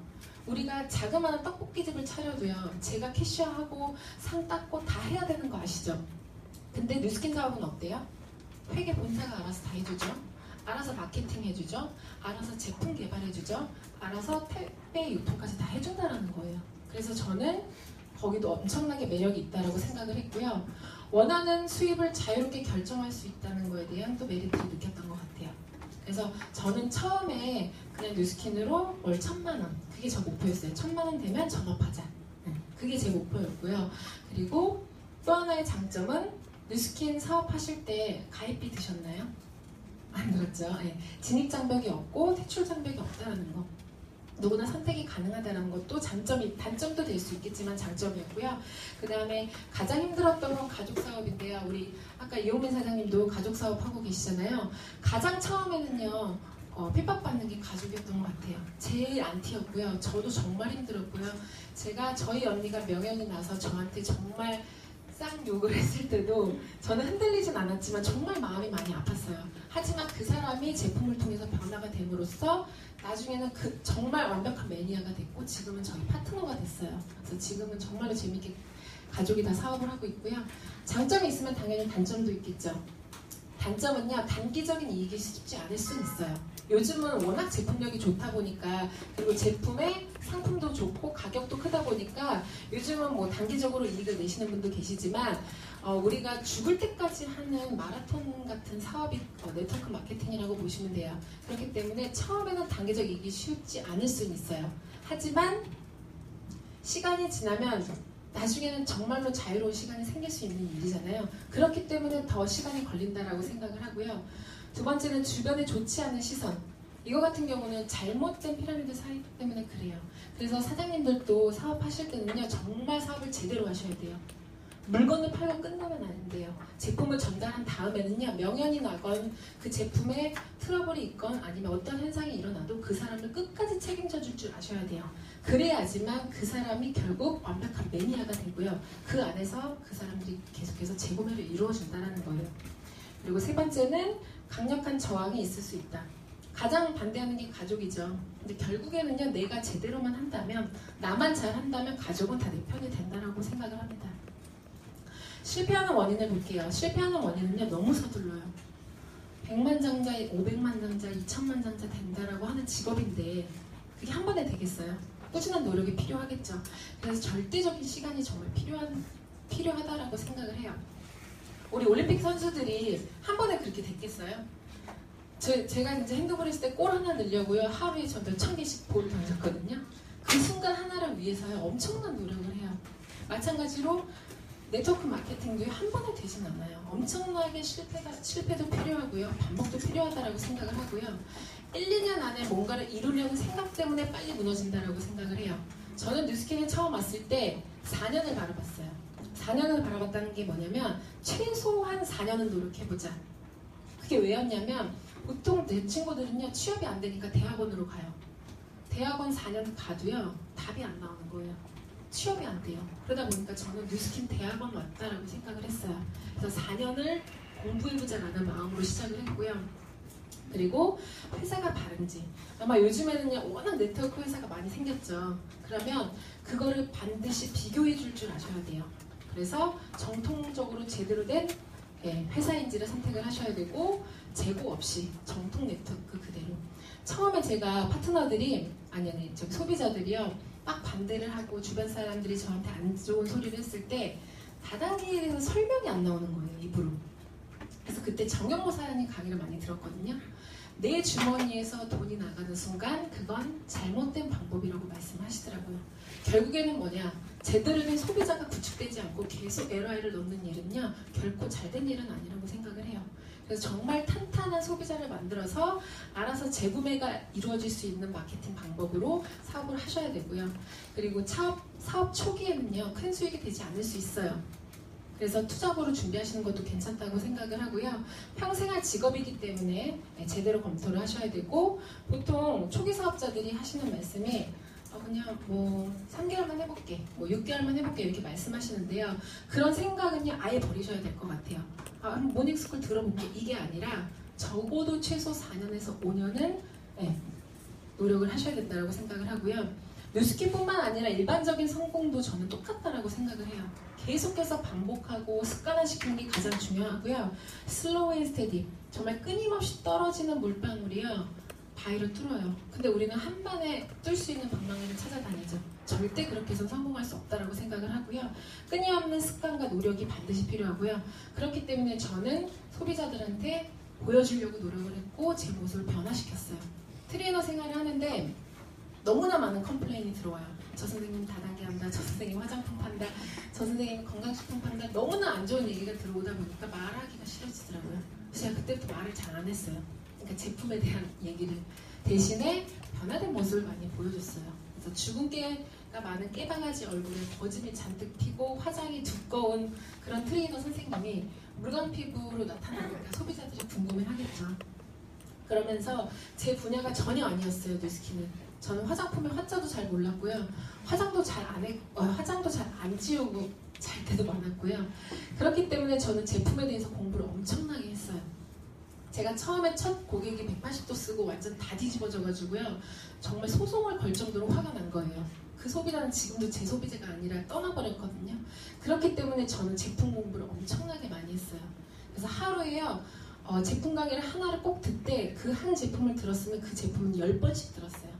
우리가 자그마한 떡볶이집을 차려도요, 제가 캐셔하고 상 닦고 다 해야 되는 거 아시죠? 근데 뉴스킨 사업은 어때요? 회계 본사가 알아서 다 해주죠. 알아서 마케팅 해주죠. 알아서 제품 개발해주죠. 알아서 택배 유통까지 다 해준다는 거예요. 그래서 저는 거기도 엄청나게 매력이 있다고 생각을 했고요. 원하는 수입을 자유롭게 결정할 수 있다는 거에 대한 또 메리트를 느꼈던 것 같아요. 그래서 저는 처음에 그냥 뉴스킨으로 월 1,000만 원, 그게 저 목표였어요. 1,000만 원 되면 전업하자. 그게 제 목표였고요. 그리고 또 하나의 장점은 뉴스킨 사업하실 때 가입비 드셨나요? 안 들었죠? 네. 진입장벽이 없고 퇴출장벽이 없다는 거. 누구나 선택이 가능하다는 것도 단점도 될 수 있겠지만 장점이었고요. 그 다음에 가장 힘들었던 건 가족 사업인데요. 우리 아까 이용민 사장님도 가족 사업 하고 계시잖아요. 가장 처음에는요, 핍박받는 게 가족이었던 것 같아요. 제일 안티였고요. 저도 정말 힘들었고요. 저희 언니가 명연이 나서 저한테 정말 쌍욕을 했을 때도 저는 흔들리진 않았지만 정말 마음이 많이 아팠어요. 하지만 그 사람이 제품을 통해서 변화가 됨으로써 나중에는 정말 완벽한 매니아가 됐고 지금은 저희 파트너가 됐어요. 그래서 지금은 정말로 재밌게 가족이 다 사업을 하고 있고요. 장점이 있으면 당연히 단점도 있겠죠. 단점은요, 단기적인 이익이 쉽지 않을 수는 있어요. 요즘은 워낙 제품력이 좋다 보니까, 그리고 제품의 상품도 좋고 가격도 크다 보니까 요즘은 뭐 단기적으로 이익을 내시는 분도 계시지만 우리가 죽을 때까지 하는 마라톤 같은 사업이 네트워크 마케팅이라고 보시면 돼요. 그렇기 때문에 처음에는 단기적 이익이 쉽지 않을 수는 있어요. 하지만 시간이 지나면 나중에는 정말로 자유로운 시간이 생길 수 있는 일이잖아요. 그렇기 때문에 더 시간이 걸린다라고 생각을 하고요. 두 번째는 주변에 좋지 않은 시선. 이거 같은 경우는 잘못된 피라미드 사이기 때문에 그래요. 그래서 사장님들도 사업하실 때는요, 정말 사업을 제대로 하셔야 돼요. 물건을 팔고 끝나면 안 돼요. 제품을 전달한 다음에는요, 명연이 나건 그 제품에 트러블이 있건 아니면 어떤 현상이 일어나도 그 사람을 끝까지 책임져 줄 줄 아셔야 돼요. 그래야지만 그 사람이 결국 완벽한 매니아가 되고요. 그 안에서 그 사람들이 계속해서 재구매를 이루어준다는 거예요. 그리고 세 번째는 강력한 저항이 있을 수 있다. 가장 반대하는 게 가족이죠. 근데 결국에는요, 내가 제대로만 한다면, 나만 잘 한다면 가족은 다 내 편이 된다라고 생각을 합니다. 실패하는 원인을 볼게요. 실패하는 원인은요, 너무 서둘러요. 100만 장자, 500만 장자, 2000만 장자 된다라고 하는 직업인데 그게 한 번에 되겠어요? 꾸준한 노력이 필요하겠죠. 그래서 절대적인 시간이 정말 필요하다라고 생각을 해요. 우리 올림픽 선수들이 한 번에 그렇게 됐겠어요? 제가 이제 핸드볼 했을 때 골 하나 넣으려고요, 하루에 저 몇천 개씩 볼을 던졌거든요. 그 순간 하나를 위해서요, 엄청난 노력을 해요. 마찬가지로 네트워크 마케팅도 한 번에 되진 않아요. 엄청나게 실패도 필요하고요. 반복도 필요하다고 생각을 하고요. 1, 2년 안에 뭔가를 이루려는 생각 때문에 빨리 무너진다고 생각을 해요. 저는 뉴스킨에 처음 왔을 때 4년을 바라봤어요. 4년을 바라봤다는 게 뭐냐면 최소한 4년은 노력해보자. 그게 왜였냐면 보통 내 친구들은요, 취업이 안 되니까 대학원으로 가요. 대학원 4년 가도요, 답이 안 나오는 거예요. 취업이 안 돼요. 그러다 보니까 저는 뉴스킨 대학원 왔다라고 생각을 했어요. 그래서 4년을 공부해보자라는 마음으로 시작을 했고요. 그리고 회사가 다른지, 아마 요즘에는요, 워낙 네트워크 회사가 많이 생겼죠. 그러면 그거를 반드시 비교해 줄 줄 아셔야 돼요. 그래서 정통적으로 제대로 된 회사인지를 선택을 하셔야 되고, 재고 없이 정통 네트워크 그대로. 처음에 제가 파트너들이, 저기 소비자들이요, 막 반대를 하고 주변 사람들이 저한테 안 좋은 소리를 했을 때 다단계에 대해서 설명이 안 나오는 거예요, 입으로. 그래서 그때 정영모 사장님 강의를 많이 들었거든요. 내 주머니에서 돈이 나가는 순간 그건 잘못된 방법이라고 말씀하시더라고요. 결국에는 뭐냐, 제대로 된 소비자가 구축되지 않고 계속 ROI를 넣는 일은요, 결코 잘된 일은 아니라고 생각을 해요. 그래서 정말 탄탄한 소비자를 만들어서 알아서 재구매가 이루어질 수 있는 마케팅 방법으로 사업을 하셔야 되고요. 그리고 사업 초기에는요, 큰 수익이 되지 않을 수 있어요. 그래서 투자보로 준비하시는 것도 괜찮다고 생각을 하고요. 평생할 직업이기 때문에 제대로 검토를 하셔야 되고, 보통 초기 사업자들이 하시는 말씀이 그냥 뭐 3개월만 해볼게, 뭐 6개월만 해볼게 이렇게 말씀하시는데요. 그런 생각은요, 아예 버리셔야 될 것 같아요. 모닝스쿨 들어볼게, 이게 아니라 적어도 최소 4년에서 5년은 노력을 하셔야 된다고 생각을 하고요. 뉴스킨뿐만 아니라 일반적인 성공도 저는 똑같다라고 생각을 해요. 계속해서 반복하고 습관화시키는 게 가장 중요하고요. 슬로우 앤 스테디, 정말 끊임없이 떨어지는 물방울이요, 바위를 뚫어요. 근데 우리는 한 번에 뚫을 수 있는 방망이를 찾아다니죠. 절대 그렇게 해서 성공할 수 없다고 생각을 하고요. 끊임없는 습관과 노력이 반드시 필요하고요. 그렇기 때문에 저는 소비자들한테 보여주려고 노력을 했고 제 모습을 변화시켰어요. 트레이너 생활을 하는데 너무나 많은 컴플레인이 들어와요. 저 선생님 다단계 한다, 저 선생님 화장품 판다, 저 선생님 건강식품 판다, 너무나 안 좋은 얘기가 들어오다 보니까 말하기가 싫어지더라고요. 그래서 제가 그때부터 말을 잘 안 했어요. 그러니까 제품에 대한 얘기를, 대신에 변화된 모습을 많이 보여줬어요. 그래서 주근깨가 많은 깨방아지 얼굴에 거짐이 잔뜩 피고 화장이 두꺼운 그런 트레이너 선생님이 물광 피부로 나타나니까 소비자들이 궁금해하겠죠. 그러면서 제 분야가 전혀 아니었어요, 뉴스킨은. 저는 화장품의 화자도 잘 몰랐고요. 화장도 잘 안 지우고 잘 때도 많았고요. 그렇기 때문에 저는 제품에 대해서 공부를 엄청나게 했어요. 제가 처음에 첫 고객이 180도 쓰고 완전 다 뒤집어져가지고요. 정말 소송을 걸 정도로 화가 난 거예요. 그 소비자는 지금도 제 소비자가 아니라 떠나버렸거든요. 그렇기 때문에 저는 제품 공부를 엄청나게 많이 했어요. 그래서 하루에요. 제품 강의를 하나를 꼭 듣되 그 한 제품을 들었으면 그 제품은 10번씩 들었어요.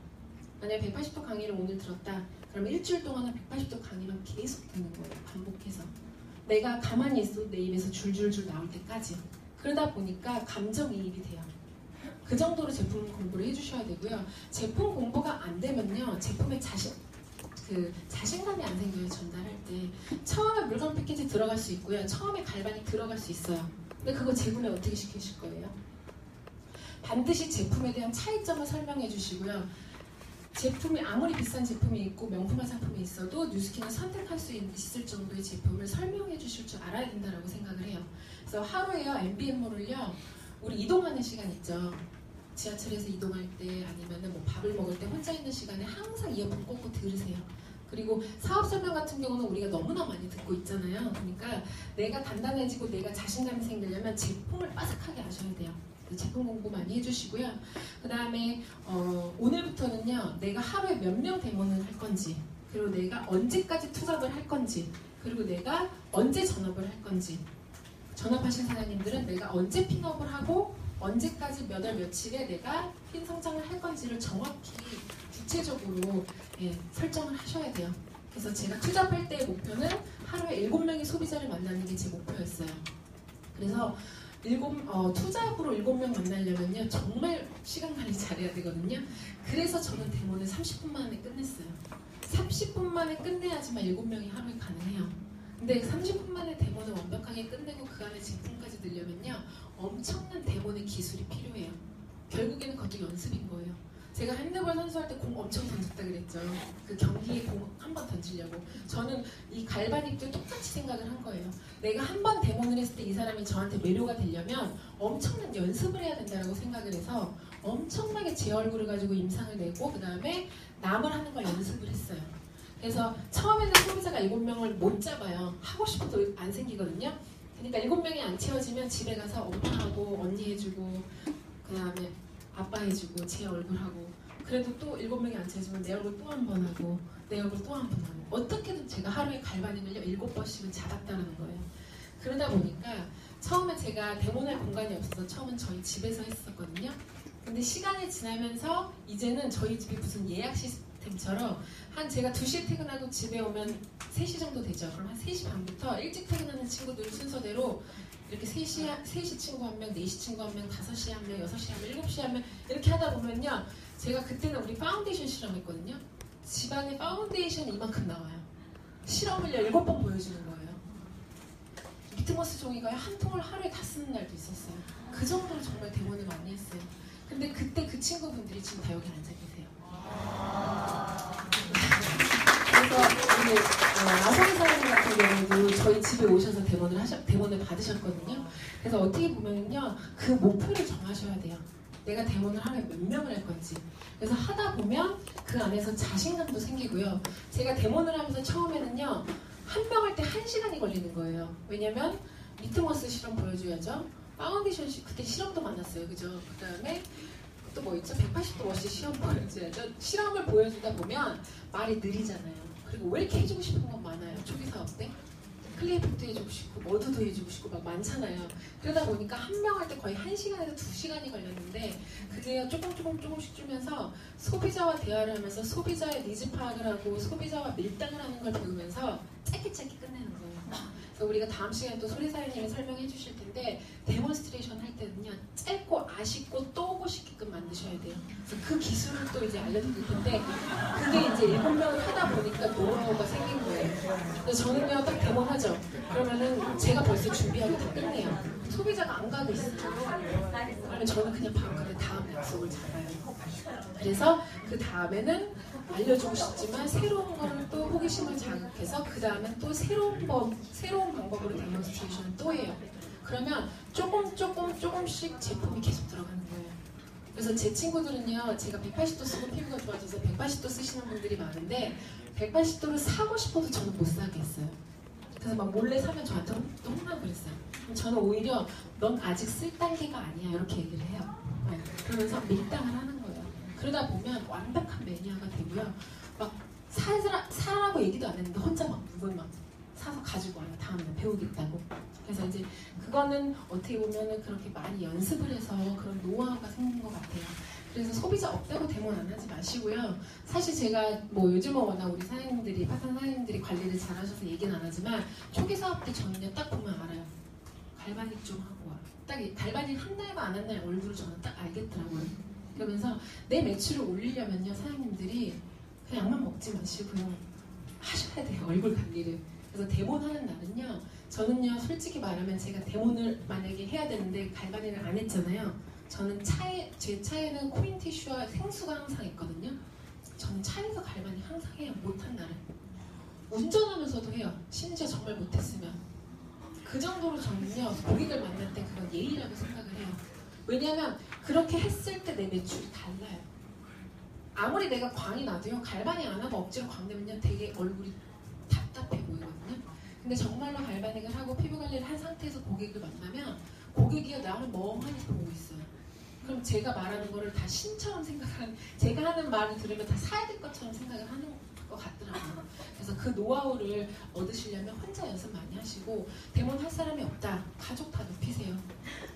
만약에 180도 강의를 오늘 들었다. 그러면 일주일 동안은 180도 강의만 계속 듣는 거예요. 반복해서. 내가 가만히 있어도 내 입에서 줄줄줄 나올 때까지. 그러다 보니까 감정이입이 돼요. 그 정도로 제품 공부를 해주셔야 되고요. 제품 공부가 안 되면요. 제품에 자신감이 안 생겨요. 전달할 때. 처음에 물건 패키지 들어갈 수 있고요. 처음에 갈반이 들어갈 수 있어요. 근데 그거 재구매 어떻게 시키실 거예요? 반드시 제품에 대한 차이점을 설명해 주시고요. 제품이 아무리 비싼 제품이 있고 명품 화장품이 있어도 뉴스킨은 선택할 수 있을 정도의 제품을 설명해 주실 줄 알아야 된다고 생각을 해요. 그래서 하루에요. MBM몰을요. 우리 이동하는 시간 있죠. 지하철에서 이동할 때 아니면 뭐 밥을 먹을 때 혼자 있는 시간에 항상 이어폰 꽂고 들으세요. 그리고 사업 설명 같은 경우는 우리가 너무나 많이 듣고 있잖아요. 그러니까 내가 단단해지고 내가 자신감이 생기려면 제품을 빠삭하게 아셔야 돼요. 제품 공부 많이 해주시고요. 그 다음에 오늘부터는요. 내가 하루에 몇 명 데모는 할 건지, 그리고 내가 언제까지 투잡을 할 건지, 그리고 내가 언제 전업을 할 건지. 전업하신 사장님들은 내가 언제 핀업을 하고 언제까지 몇 월 며칠에 내가 핀 성장을 할 건지를 정확히 구체적으로 설정을 하셔야 돼요. 그래서 제가 투잡할 때의 목표는 하루에 7명의 소비자를 만나는 게 제 목표였어요. 그래서 투잡으로 7명 만나려면요. 정말 시간 관리 잘해야 되거든요. 그래서 저는 데모를 30분 만에 끝냈어요. 30분 만에 끝내야지만 7명이 하루에 가능해요. 근데 30분 만에 데모는 완벽하게 끝내고 그 안에 제품까지 넣으려면요. 엄청난 데모의 기술이 필요해요. 결국에는 그것도 연습인 거예요. 제가 핸드볼 선수할 때 공 엄청 던졌다 그랬죠. 그 경기에 공 한 번 던지려고. 저는 이 갈바닉도 똑같이 생각을 한 거예요. 내가 한 번 데모를 했을 때 이 사람이 저한테 매료가 되려면 엄청난 연습을 해야 된다고 생각을 해서 엄청나게 제 얼굴을 가지고 임상을 내고 그 다음에 남을 하는 걸 연습을 했어요. 그래서 처음에는 소비자가 7명을 못 잡아요. 하고 싶어도 안 생기거든요. 그러니까 7명이 안 채워지면 집에 가서 엄마하고 언니 해주고 그 다음에 아빠 해주고 제 얼굴 하고 그래도 또 7명이 안 채워지면 내 얼굴 또 한 번 하고 내 얼굴 또 한 번 하고 어떻게든 제가 하루에 갈바닉을요 7번씩은 잡았다는 거예요. 그러다 보니까 처음에 제가 데모할 공간이 없어서 처음은 저희 집에서 했었거든요. 근데 시간이 지나면서 이제는 저희 집이 무슨 예약 시스템처럼 한 제가 2시에 퇴근하고 집에 오면 3시 정도 되죠. 그럼 한 3시 반부터 일찍 퇴근하는 친구들 순서대로 이렇게 3시 친구 한 명, 4시 친구 한 명, 5시 한 명, 6시 한 명, 7시 한 명 이렇게 하다 보면요. 제가 그때는 우리 파운데이션 실험했거든요. 집안에 파운데이션 이만큼 나와요. 실험을 7번 보여주는 거예요. 리트머스 종이가 한 통을 하루에 다 쓰는 날도 있었어요. 그 정도로 정말 데모를 많이 했어요. 근데 그때 그 친구분들이 지금 다 여기 앉아 계세요. 그래서 우리 아성이 사장님 같은 경우도 저희 집에 오셔서 데모를 받으셨거든요. 그래서 어떻게 보면요, 그 목표를 정하셔야 돼요. 내가 데모를 하루에 몇 명을 할 건지. 그래서 하다 보면 그 안에서 자신감도 생기고요. 제가 데모를 하면서 처음에는요, 한 명 할 때 1시간이 걸리는 거예요. 왜냐면 리트머스 실험 보여줘야죠. 파운데이션 그때 실험도 많았어요. 그죠? 그 다음에 또 뭐 있죠? 180도 워시 시험 보여줘야죠. 실험을 보여주다 보면 말이 느리잖아요. 그리고 왜 이렇게 해주고 싶은 건 많아요. 초기 사업 때. 클리에프도 해주고 싶고 머드도 해주고 싶고 막 많잖아요. 그러다 보니까 한 명 할 때 거의 1시간에서 2시간이 걸렸는데 그게 조금씩 주면서 소비자와 대화를 하면서 소비자의 니즈 파악을 하고 소비자와 밀당을 하는 걸 배우면서 짧게 끝내는 거예요. 그래서 우리가 다음 시간에 또 소리사장님이 설명해 주실 텐데 데몬스트레이션 할 때는요 짧고 아쉽고 또 오고 싶게끔 만드셔야 돼요. 그래서 그 기술을 또 이제 알려드릴 텐데 그게 이제 7명을 하다 보니까 노하우가 생긴 거예요. 그래서 저는요 딱 데몬하죠. 그러면은 제가 벌써 준비하고 다 끝내요. 소비자가 안 가고 있어요. 그러면 저는 그냥 바로 가서 다음 약속을 잡아요. 그래서 그 다음에는 알려주고 싶지만 새로운 거를 또 호기심을 자극해서 그 다음에 또 새로운 방법으로 데몬스트레이션을 또 해요. 그러면 조금씩 제품이 계속 들어가는 거예요. 그래서 제 친구들은요, 제가 180도 쓰고 피부가 좋아져서 180도 쓰시는 분들이 많은데 180도를 사고 싶어도 저는 못 사겠어요. 그래서 막 몰래 사면 저한테 또 혼나고 그랬어요. 저는 오히려 넌 아직 쓸 단계가 아니야 이렇게 얘기를 해요. 네. 그러면서 밀당을 하는 거예요. 그러다 보면 완벽한 매니아가 되고요. 막 사라고 얘기도 안 했는데 혼자 막 물건 막 사서 가지고 와요. 다음날 배우겠다고. 그래서 이제 그거는 어떻게 보면은 그렇게 많이 연습을 해서 그런 노하우가 생긴 것 같아요. 그래서 소비자 없다고 대모는 안 하지 마시고요. 사실 제가 뭐 요즘은 워낙 우리 사장님들이 파산 사장님들이 관리를 잘하셔서 얘기는 안 하지만 초기 사업 때 저는요 딱 보면 알아요. 갈바닉 좀 하고 와. 딱 갈바닉 한 달과 안 한 달 얼굴을 저는 딱 알겠더라고요. 그러면서 내 매출을 올리려면요 사장님들이 그냥 약만 먹지 마시고요 하셔야 돼요. 얼굴 관리를. 그래서 대본 하는 날은요 저는요 솔직히 말하면 제가 대본을 만약에 해야 되는데 갈바닉을 안 했잖아요. 저는 제 차에는 코인 티슈와 생수가 항상 있거든요. 저는 차에서 갈바닉 항상 해요. 못한 날은. 운전하면서도 해요. 심지어 정말 못했으면. 그 정도로 저는요 고객을 만날 때 그건 예의라고 생각을 해요. 왜냐하면 그렇게 했을 때 내 매출이 달라요. 아무리 내가 광이 나도요 갈바닉 안 하고 억지로 광내면요 되게 얼굴이 답답해 보이거든요. 근데 정말로 갈바닉을 하고 피부 관리를 한 상태에서 고객을 만나면 고객이 나를 멍하니 보고 있어요. 그럼 제가 말하는 거를 다 신처럼 생각하는, 제가 하는 말을 들으면 다 사야 될 것처럼 생각을 하는 것 같더라고요. 그래서 그 노하우를 얻으시려면 혼자 연습 많이 하시고, 대본 할 사람이 없다. 가족 다 높이세요.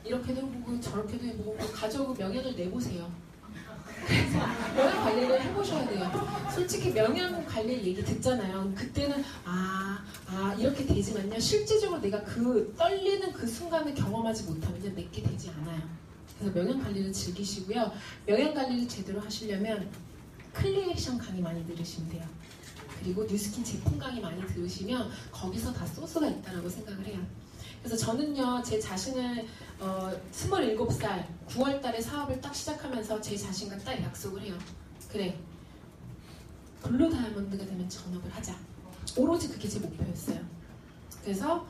이렇게도 해보고 저렇게도 해보고 가족 명예를 내보세요. 그래서 명예 관리를 해보셔야 돼요. 솔직히 명예 관리 얘기 듣잖아요. 그때는 이렇게 되지만요. 실제적으로 내가 그 떨리는 그 순간을 경험하지 못하면 내게 되지 않아요. 그래서 명예 관리를 즐기시고요. 명예 관리를 제대로 하시려면 클리어 액션 강의 많이 들으시면 돼요. 그리고 뉴스킨 제품 강의 많이 들으시면 거기서 다 소스가 있다고 생각을 해요. 그래서 저는요 제 자신을 27살 9월 달에 사업을 딱 시작하면서 제 자신과 딱 약속을 해요. 그래, 블루 다이아몬드가 되면 전업을 하자. 오로지 그게 제 목표였어요. 그래서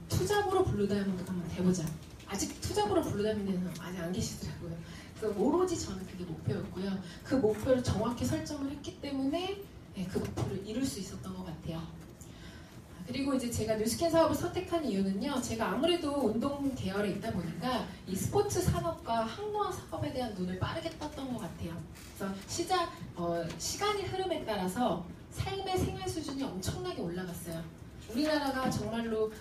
투잡으로 블루 다이아몬드가 한번 돼보자. 아직 투잡으로 블루 다이아몬드는 아직 안 계시더라고요. 그래서 오로지 저는 그게 목표였고요. 그 목표를 정확히 설정을 했기 때문에 그 목표를 이룰 수 있었던 것 같아요. 그리고 이제 제가 뉴스킨 사업을 선택한 이유는요. 제가 아무래도 운동 계열에 있다 보니까 이 스포츠 산업과 항노화 사업에 대한 눈을 빠르게 떴던 것 같아요. 그래서 시간의 흐름에 따라서 삶의 생활 수준이 엄청나게 올라갔어요. 우리나라가 정말로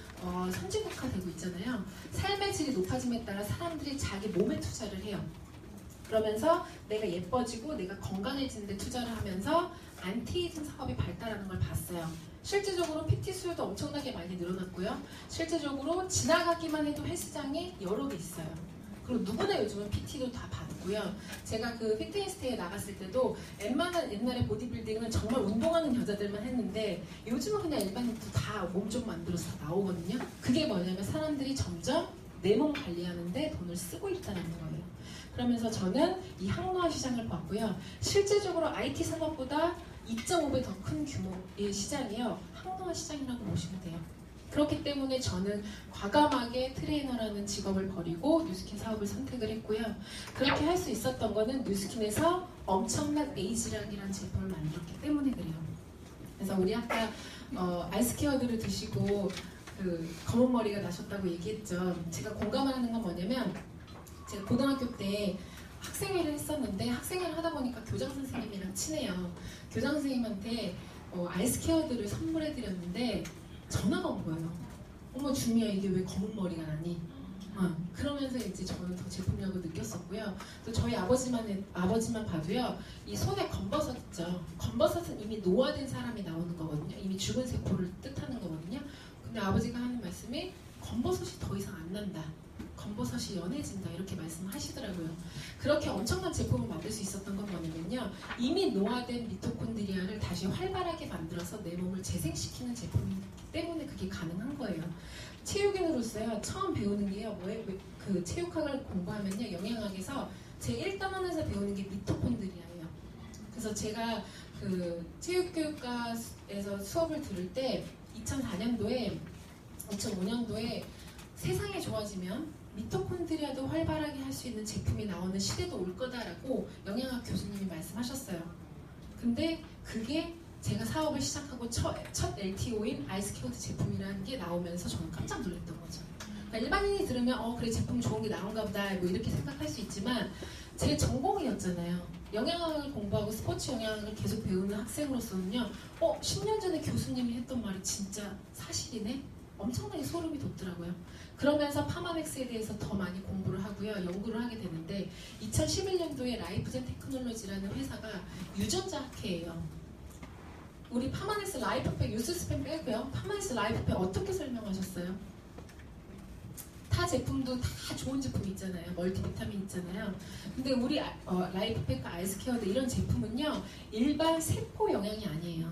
선진국화되고 있잖아요. 삶의 질이 높아짐에 따라 사람들이 자기 몸에 투자를 해요. 그러면서 내가 예뻐지고 내가 건강해지는 데 투자를 하면서 안티에이징 사업이 발달하는 걸 봤어요. 실제적으로 PT 수요도 엄청나게 많이 늘어났고요. 실제적으로 지나가기만 해도 헬스장이 여러 개 있어요. 그리고 누구나 요즘은 PT도 다 받고요. 제가 그 피트니스대에 나갔을 때도 웬만한 옛날에 보디빌딩은 정말 운동하는 여자들만 했는데 요즘은 그냥 일반인도 다 몸 좀 만들어서 나오거든요. 그게 뭐냐면 사람들이 점점 내 몸 관리하는데 돈을 쓰고 있다는 거예요. 그러면서 저는 이 항노화 시장을 봤고요. 실제적으로 IT 산업보다 2.5배 더 큰 규모의 시장이요. 항노화 시장이라고 보시면 돼요. 그렇기 때문에 저는 과감하게 트레이너라는 직업을 버리고 뉴스킨 사업을 선택을 했고요. 그렇게 할 수 있었던 거는 뉴스킨에서 엄청난 에이지락이라는 제품을 만들었기 때문에 그래요. 그래서 우리 아까 아이스케어들을 드시고 그 검은 머리가 나셨다고 얘기했죠. 제가 공감하는 건 뭐냐면 제가 고등학교 때 학생회를 했었는데 학생회를 하다 보니까 교장 선생님이랑 친해요. 교장 선생님한테 아이스케어들을 선물해드렸는데 전화가 온 거예요. 어머 주미야 이게 왜 검은 머리가 나니? 그러면서 이제 저는 더 제품력을 느꼈었고요. 또 저희 아버지만 봐도요. 이 손에 검버섯 있죠. 검버섯은 이미 노화된 사람이 나오는 거거든요. 이미 죽은 세포를 뜻하는 거거든요. 근데 아버지가 하는 말씀이 검버섯이 더 이상 안 난다. 검버섯이 연해진다 이렇게 말씀하시더라고요. 그렇게 엄청난 제품을 만들 수 있었던 건 뭐냐면요. 이미 노화된 미토콘드리아를 다시 활발하게 만들어서 내 몸을 재생시키는 제품이기 때문에 그게 가능한 거예요. 체육인으로서요. 처음 배우는 게요. 그 체육학을 공부하면요. 영양학에서 제 1단원에서 배우는 게 미토콘드리아예요. 그래서 제가 그 체육교육과에서 수업을 들을 때 2005년도에 세상이 좋아지면 미토콘드리아도 활발하게 할 수 있는 제품이 나오는 시대도 올 거다라고 영양학 교수님이 말씀하셨어요. 근데 그게 제가 사업을 시작하고 첫 LTO인 아이스케어드 제품이라는 게 나오면서 저는 깜짝 놀랐던 거죠. 그러니까 일반인이 들으면 그래 제품 좋은 게 나온가 보다 뭐 이렇게 생각할 수 있지만 제 전공이었잖아요. 영양학을 공부하고 스포츠 영양학을 계속 배우는 학생으로서는요. 10년 전에 교수님이 했던 말이 진짜 사실이네? 엄청나게 소름이 돋더라고요. 그러면서 파마맥스에 대해서 더 많이 공부를 하고요. 연구를 하게 되는데 2011년도에 라이프젠 테크놀로지라는 회사가 유전자 학회예요. 우리 파마넥스 라이프팩 유스스팸 빼고요. 파마넥스 라이프팩 어떻게 설명하셨어요? 타 제품도 다 좋은 제품 있잖아요. 멀티비타민 있잖아요. 근데 우리 라이프팩 아이스케어드 이런 제품은요. 일반 세포 영양이 아니에요.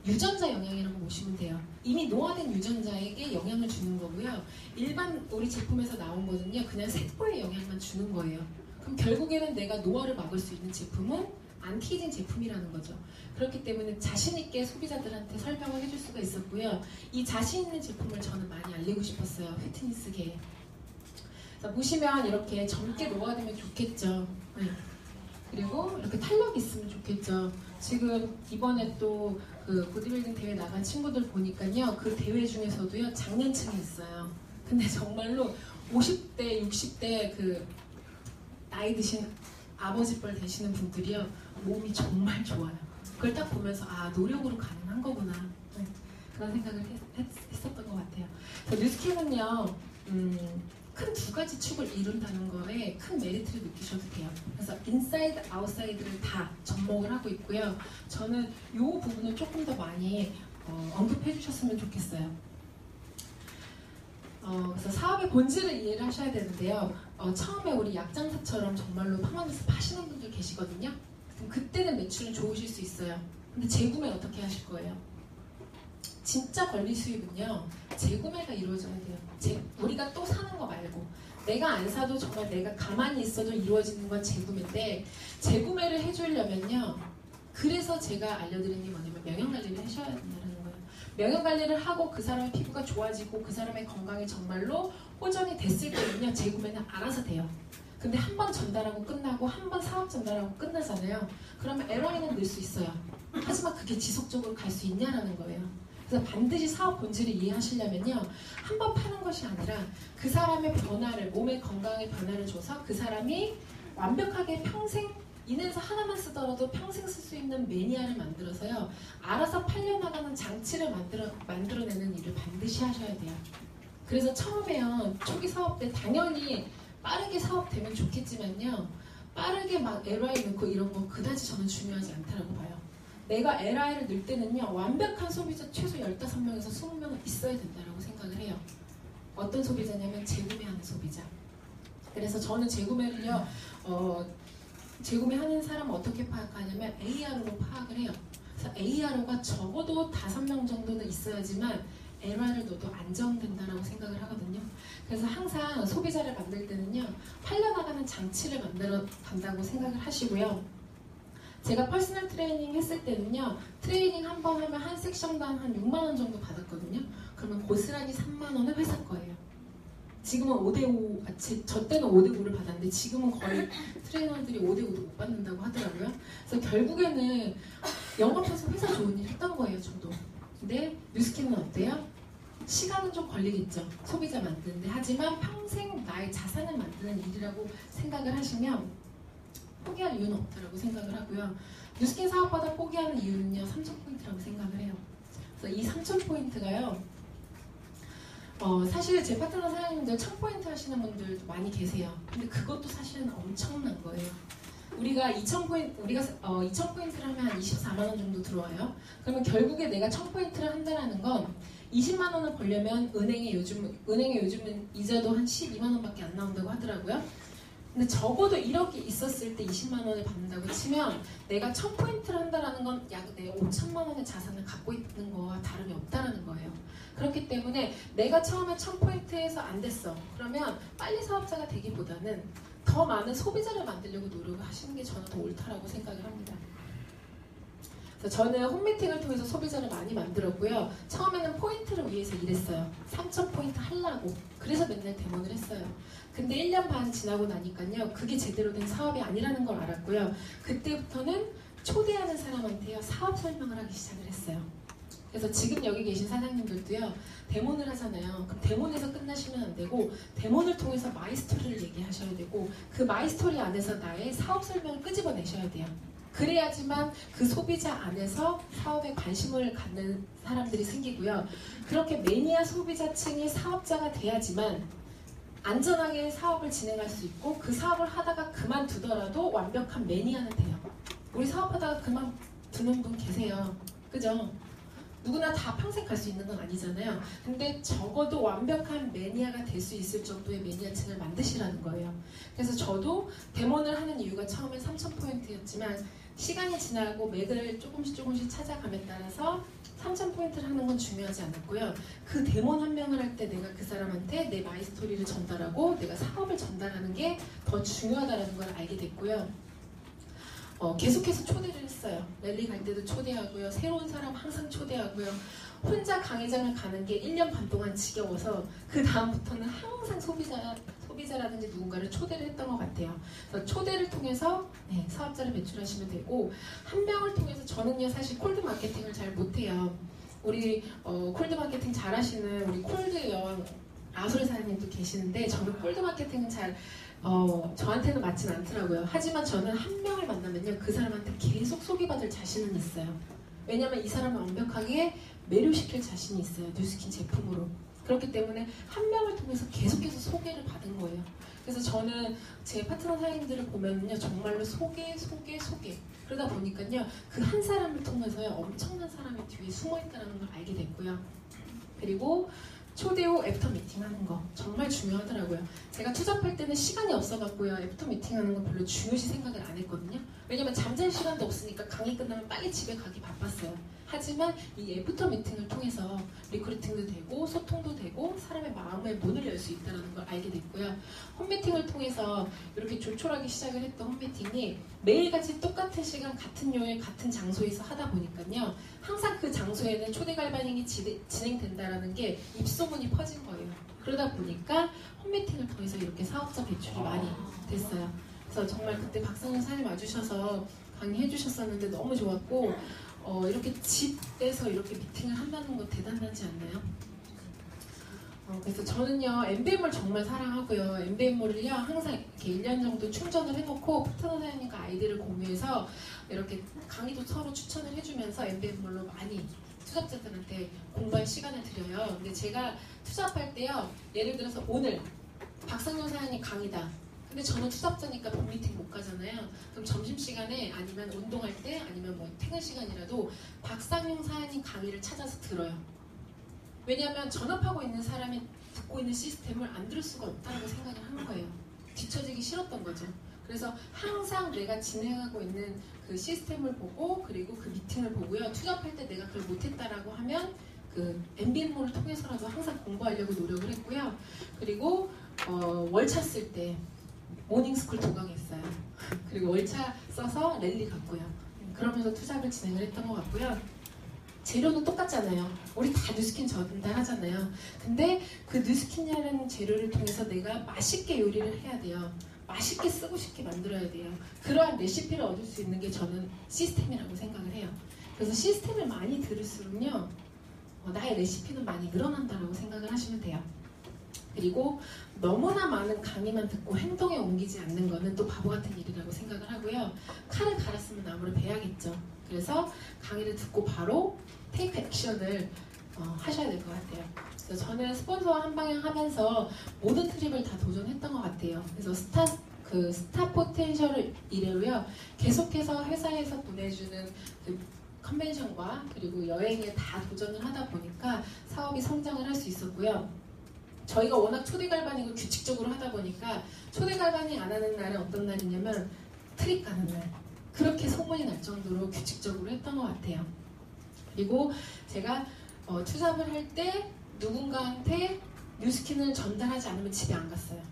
유전자 영양이라고 보시면 돼요. 이미 노화된 유전자에게 영향을 주는 거고요. 일반 우리 제품에서 나온 거는요. 그냥 세포의 영향만 주는 거예요. 그럼 결국에는 내가 노화를 막을 수 있는 제품은 안티에이징 제품이라는 거죠. 그렇기 때문에 자신 있게 소비자들한테 설명을 해줄 수가 있었고요. 이 자신 있는 제품을 저는 많이 알리고 싶었어요. 피트니스계에. 보시면 이렇게 젊게 노화되면 좋겠죠. 네. 그리고 이렇게 탄력이 있으면 좋겠죠. 지금 이번에 또 그 보디빌딩 대회 나간 친구들 보니까요. 그 대회 중에서도요. 장년층이 있어요. 근데 정말로 50대, 60대 그 나이 드신 아버지뻘 되시는 분들이요. 몸이 정말 좋아요. 그걸 딱 보면서 노력으로 가능한 거구나. 네. 그런 생각을 했었던 것 같아요. 뉴스캠은요. 큰 두 가지 축을 이룬다는 거에 큰 메리트를 느끼셔도 돼요. 그래서 인사이드, 아웃사이드를 다 접목을 하고 있고요. 저는 이 부분을 조금 더 많이 언급해 주셨으면 좋겠어요. 그래서 사업의 본질을 이해를 하셔야 되는데요. 처음에 우리 약장사처럼 정말로 파마닉스 파시는 분들 계시거든요. 그럼 그때는 매출은 좋으실 수 있어요. 근데 재구매 어떻게 하실 거예요? 진짜 권리 수익은요. 재구매가 이루어져야 돼요. 우리가 또 사는 거 말고 내가 안 사도 정말 내가 가만히 있어도 이루어지는 건 재구매인데 재구매를 해주려면요. 그래서 제가 알려드리는 게 뭐냐면 명형관리를 하셔야 된다는 거예요. 명형관리를 하고 그 사람의 피부가 좋아지고 그 사람의 건강이 정말로 호전이 됐을 때는요. 재구매는 알아서 돼요. 근데 한 번 전달하고 끝나고 한 번 사업 전달하고 끝나잖아요. 그러면 LOI는 늘 수 있어요. 하지만 그게 지속적으로 갈 수 있냐라는 거예요. 그래서 반드시 사업 본질을 이해하시려면요. 한 번 파는 것이 아니라 그 사람의 변화를, 몸의 건강의 변화를 줘서 그 사람이 완벽하게 평생 인해서 하나만 쓰더라도 평생 쓸 수 있는 매니아를 만들어서요. 알아서 팔려나가는 장치를 만들어내는 일을 반드시 하셔야 돼요. 그래서 처음에요. 초기 사업 때 당연히 빠르게 사업되면 좋겠지만요. 빠르게 막 LOI 넣고 이런 거 그다지 저는 중요하지 않다고 봐요. 내가 LI를 넣을 때는요. 완벽한 소비자 최소 15명에서 20명은 있어야 된다고 생각을 해요. 어떤 소비자냐면 재구매하는 소비자. 그래서 저는 재구매를요. 재구매하는 사람은 어떻게 파악하냐면 AR로 파악을 해요. 그래서 ARO가 적어도 5명 정도는 있어야지만 LI를 넣어도 안정된다고 생각을 하거든요. 그래서 항상 소비자를 만들 때는요. 팔려나가는 장치를 만들어 간다고 생각을 하시고요. 제가 퍼스널 트레이닝 했을 때는요. 트레이닝 한 번 하면 한 섹션당 한 6만 원 정도 받았거든요. 그러면 고스란히 3만 원은 회사 거예요. 지금은 5대5, 저 때는 5대5를 받았는데 지금은 거의 트레이너들이 5대5도 못 받는다고 하더라고요. 그래서 결국에는 영업해서 회사 좋은 일 했던 거예요, 저도. 근데 뉴스캠은 어때요? 시간은 좀 걸리겠죠. 소비자 만드는데. 하지만 평생 나의 자산을 만드는 일이라고 생각을 하시면 포기할 이유는 없다고 생각을 하고요. 뉴스킨 사업보다 포기하는 이유는요. 3,000포인트라고 생각을 해요. 그래서 이 3,000포인트가요. 사실 제 파트너 사장님들 1,000포인트 하시는 분들도 많이 계세요. 근데 그것도 사실은 엄청난 거예요. 우리가 2,000포인트를 하면 한 24만 원 정도 들어와요. 그러면 결국에 내가 1,000포인트를 한다는 건 20만 원을 벌려면 은행에 요즘은 이자도 한 12만 원밖에 안 나온다고 하더라고요. 근데 적어도 1억이 있었을 때 20만 원을 받는다고 치면 내가 1,000포인트를 한다는 건 약 내가 5천만 원의 자산을 갖고 있는 거와 다름이 없다는 거예요. 그렇기 때문에 내가 처음에 1,000포인트에서 안 됐어. 그러면 빨리 사업자가 되기보다는 더 많은 소비자를 만들려고 노력을 하시는 게 저는 더 옳다라고 생각을 합니다. 그래서 저는 홈미팅을 통해서 소비자를 많이 만들었고요. 처음에는 포인트를 위해서 일했어요. 3,000포인트 하려고. 그래서 맨날 데모를 했어요. 근데 1년 반 지나고 나니까요. 그게 제대로 된 사업이 아니라는 걸 알았고요. 그때부터는 초대하는 사람한테요 사업 설명을 하기 시작을 했어요. 그래서 지금 여기 계신 사장님들도요 데모를 하잖아요. 그럼 데모에서 끝나시면 안 되고 데모를 통해서 마이스토리를 얘기하셔야 되고 그 마이스토리 안에서 나의 사업 설명을 끄집어내셔야 돼요. 그래야지만 그 소비자 안에서 사업에 관심을 갖는 사람들이 생기고요. 그렇게 매니아 소비자층이 사업자가 돼야지만 안전하게 사업을 진행할 수 있고 그 사업을 하다가 그만두더라도 완벽한 매니아는 돼요. 우리 사업하다가 그만두는 분 계세요. 그죠? 누구나 다 평생 갈 수 있는 건 아니잖아요. 근데 적어도 완벽한 매니아가 될 수 있을 정도의 매니아층을 만드시라는 거예요. 그래서 저도 데모를 하는 이유가 처음엔 3,000포인트였지만 시간이 지나고 맥을 조금씩 찾아감에 따라서 3,000포인트를 하는 건 중요하지 않았고요. 그 데몬 한 명을 할 때 내가 그 사람한테 내 마이스토리를 전달하고 내가 사업을 전달하는 게 더 중요하다는 걸 알게 됐고요. 계속해서 초대를 했어요. 랠리 갈 때도 초대하고요. 새로운 사람 항상 초대하고요. 혼자 강의장을 가는 게 1년 반 동안 지겨워서 그 다음부터는 항상 소비자라든지 누군가를 초대를 했던 것 같아요. 그래서 초대를 통해서 사업자를 배출하시면 되고 한 명을 통해서 저는요 사실 콜드 마케팅을 잘 못해요. 우리 콜드 마케팅 잘하시는 우리 콜드 여왕 아솔 사장님도 계시는데 저는 콜드 마케팅은 잘 저한테는 맞진 않더라고요. 하지만 저는 한 명을 만나면요 그 사람한테 계속 소개받을 자신은 있어요. 왜냐면 이 사람을 완벽하게 매료시킬 자신이 있어요. 뉴스킨 제품으로. 그렇기 때문에 한 명을 통해서 계속해서 소개를 받은 거예요. 그래서 저는 제 파트너 사장님들을 보면요 정말로 소개 그러다 보니까요 그 한 사람을 통해서요 엄청난 사람이 뒤에 숨어있다는 걸 알게 됐고요. 그리고 초대 후 애프터 미팅 하는 거 정말 중요하더라고요. 제가 투잡할 때는 시간이 없어갖고요 애프터 미팅 하는 건 별로 중요시 생각을 안 했거든요. 왜냐면 잠잘 시간도 없으니까 강의 끝나면 빨리 집에 가기 바빴어요. 하지만 이 애프터 미팅을 통해서 리크루팅도 되고 소통도 되고 사람의 마음의 문을 열 수 있다는 걸 알게 됐고요. 홈미팅을 통해서 이렇게 조촐하게 시작을 했던 홈미팅이 매일같이 똑같은 시간 같은 요일 같은 장소에서 하다 보니까요 항상 그 장소에는 초대 갈바닝이 진행된다라는 게 입소문이 퍼진 거예요. 그러다 보니까 홈미팅을 통해서 이렇게 사업자 배출이 많이 됐어요. 그래서 정말 그때 박성현 사장님 와주셔서 강의해 주셨었는데 너무 좋았고 이렇게 집에서 이렇게 미팅을 한다는 거 대단하지 않나요? 그래서 저는요 MBM을 정말 사랑하고요. MBM을요 항상 이렇게 1년 정도 충전을 해놓고 파트너 사장님과 아이디를 공유해서 이렇게 강의도 서로 추천을 해주면서 MBM을로 많이 투잡자들한테 공부할 시간을 드려요. 근데 제가 투잡할 때요 예를 들어서 오늘 박상현 사장님 강의다. 근데 저는 투잡자니까 본미팅 못 가잖아요. 그럼 점심시간에 아니면 운동할 때 아니면 뭐 퇴근 시간이라도 박상용 사장님 강의를 찾아서 들어요. 왜냐하면 전업하고 있는 사람이 듣고 있는 시스템을 안 들을 수가 없다고 생각을 한 거예요. 뒤처지기 싫었던 거죠. 그래서 항상 내가 진행하고 있는 그 시스템을 보고 그리고 그 미팅을 보고요. 투잡할 때 내가 그걸 못했다라고 하면 그 MBM몰을 통해서라도 항상 공부하려고 노력을 했고요. 그리고 월차 쓸 때 모닝스쿨 도강했어요. 그리고 월차 써서 랠리 갔고요. 그러면서 투잡을 진행을 했던 것 같고요. 재료는 똑같잖아요. 우리 다 뉴스킨 전달하잖아요. 근데 그 뉴스킨이라는 재료를 통해서 내가 맛있게 요리를 해야 돼요. 맛있게 쓰고 싶게 만들어야 돼요. 그러한 레시피를 얻을 수 있는 게 저는 시스템이라고 생각을 해요. 그래서 시스템을 많이 들을수록요 나의 레시피는 많이 늘어난다고 생각을 하시면 돼요. 그리고 너무나 많은 강의만 듣고 행동에 옮기지 않는 거는 또 바보 같은 일이라고 생각을 하고요. 칼을 갈았으면 나무를 베야겠죠. 그래서 강의를 듣고 바로 테이크 액션을 하셔야 될 것 같아요. 그래서 저는 스폰서와 한방향 하면서 모든 트립을 다 도전했던 것 같아요. 그래서 스타 포텐셜을 이래로요. 계속해서 회사에서 보내주는 그 컨벤션과 그리고 여행에 다 도전을 하다 보니까 사업이 성장을 할 수 있었고요. 저희가 워낙 초대 갈바닝을 규칙적으로 하다 보니까 초대 갈바닝 안 하는 날은 어떤 날이냐면 트립 가는 날. 그렇게 소문이 날 정도로 규칙적으로 했던 것 같아요. 그리고 제가 투잡을 할 때 누군가한테 뉴스킨을 전달하지 않으면 집에 안 갔어요.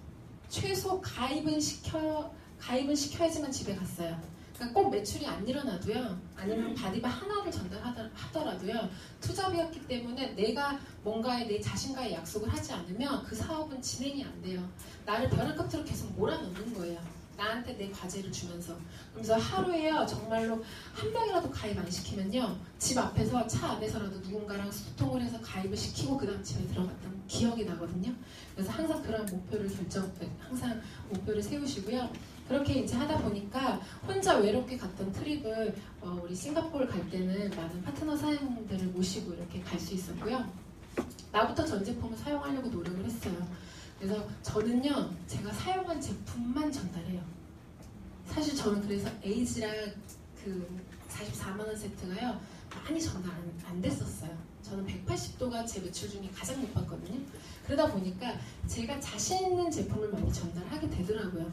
최소 가입은 시켜야지만 집에 갔어요. 그러니까 꼭 매출이 안 일어나도요. 아니면 바디바 하나를 전달하더라도요. 투잡이었기 때문에 내가 뭔가에 내 자신과의 약속을 하지 않으면 그 사업은 진행이 안 돼요. 나를 벼랑 끝으로 계속 몰아넣는 거예요. 나한테 내 과제를 주면서. 그러면서 하루에요 정말로 한 명이라도 가입 안 시키면요 집 앞에서 차 안에서라도 누군가랑 소통을 해서 가입을 시키고 그 다음 집에 들어갔던 기억이 나거든요. 그래서 항상 그런 목표를 항상 목표를 세우시고요. 그렇게 이제 하다 보니까 혼자 외롭게 갔던 트립을 우리 싱가포르 갈 때는 많은 파트너 사장님들을 모시고 이렇게 갈 수 있었고요. 나부터 전 제품을 사용하려고 노력을 했어요. 그래서 저는요 제가 사용한 제품만 전달해요. 사실 저는 그래서 에이지랑 그 44만원 세트가요 많이 전달 안 됐었어요. 저는 180도가 제 매출 중에 가장 높았거든요. 그러다 보니까 제가 자신 있는 제품을 많이 전달하게 되더라고요.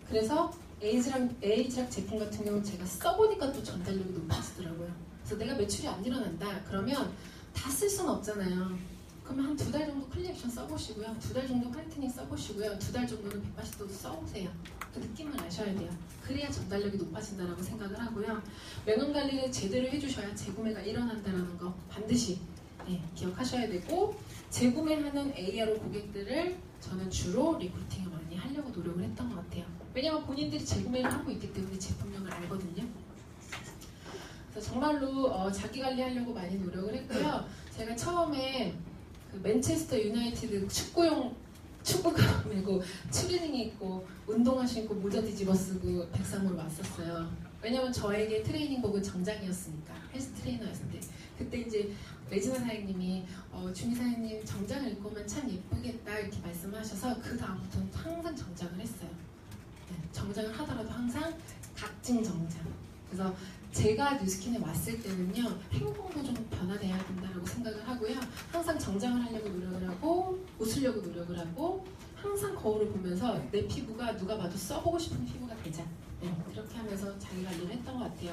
그래서 에이지락 제품 같은 경우는 제가 써보니까 또 전달력이 높아지더라고요. 그래서 내가 매출이 안 일어난다 그러면 다 쓸 수는 없잖아요. 그러면 한 2달 정도 클리액션 써보시고요. 2달 정도 화이트닝 써보시고요. 2달 정도는 180도 써보세요. 그 느낌을 아셔야 돼요. 그래야 전달력이 높아진다라고 생각을 하고요. 명암관리를 제대로 해주셔야 재구매가 일어난다는 거 반드시 기억하셔야 되고, 재구매하는 ARO 고객들을 저는 주로 리크루팅을 많이 하려고 노력을 했던 것 같아요. 왜냐하면 본인들이 재구매를 하고 있기 때문에 제품력을 알거든요. 그래서 정말로 자기 관리하려고 많이 노력을 했고요. 제가 처음에 그 맨체스터 유나이티드 축구 가방 메고 추리닝 입고 운동화 신고 모자 뒤집어 쓰고 백삼으로 왔었어요. 왜냐면 저에게 트레이닝복은 정장이었으니까, 헬스 트레이너였을 때. 그때 이제 레지나 사장님이 주미 사장님 정장을 입고 오면 참 예쁘겠다 이렇게 말씀하셔서 그 다음부터는 항상 정장을 했어요. 네, 정장을 하더라도 항상 각진 정장. 그래서 제가 뉴스킨에 왔을 때는요 행동도 좀 변화돼야 된다고 생각을 하고요. 항상 정장을 하려고 노력을 하고 웃으려고 노력을 하고 항상 거울을 보면서 내 피부가 누가 봐도 써보고 싶은 피부가 되자. 네, 그렇게 하면서 자기 관리를 했던 것 같아요.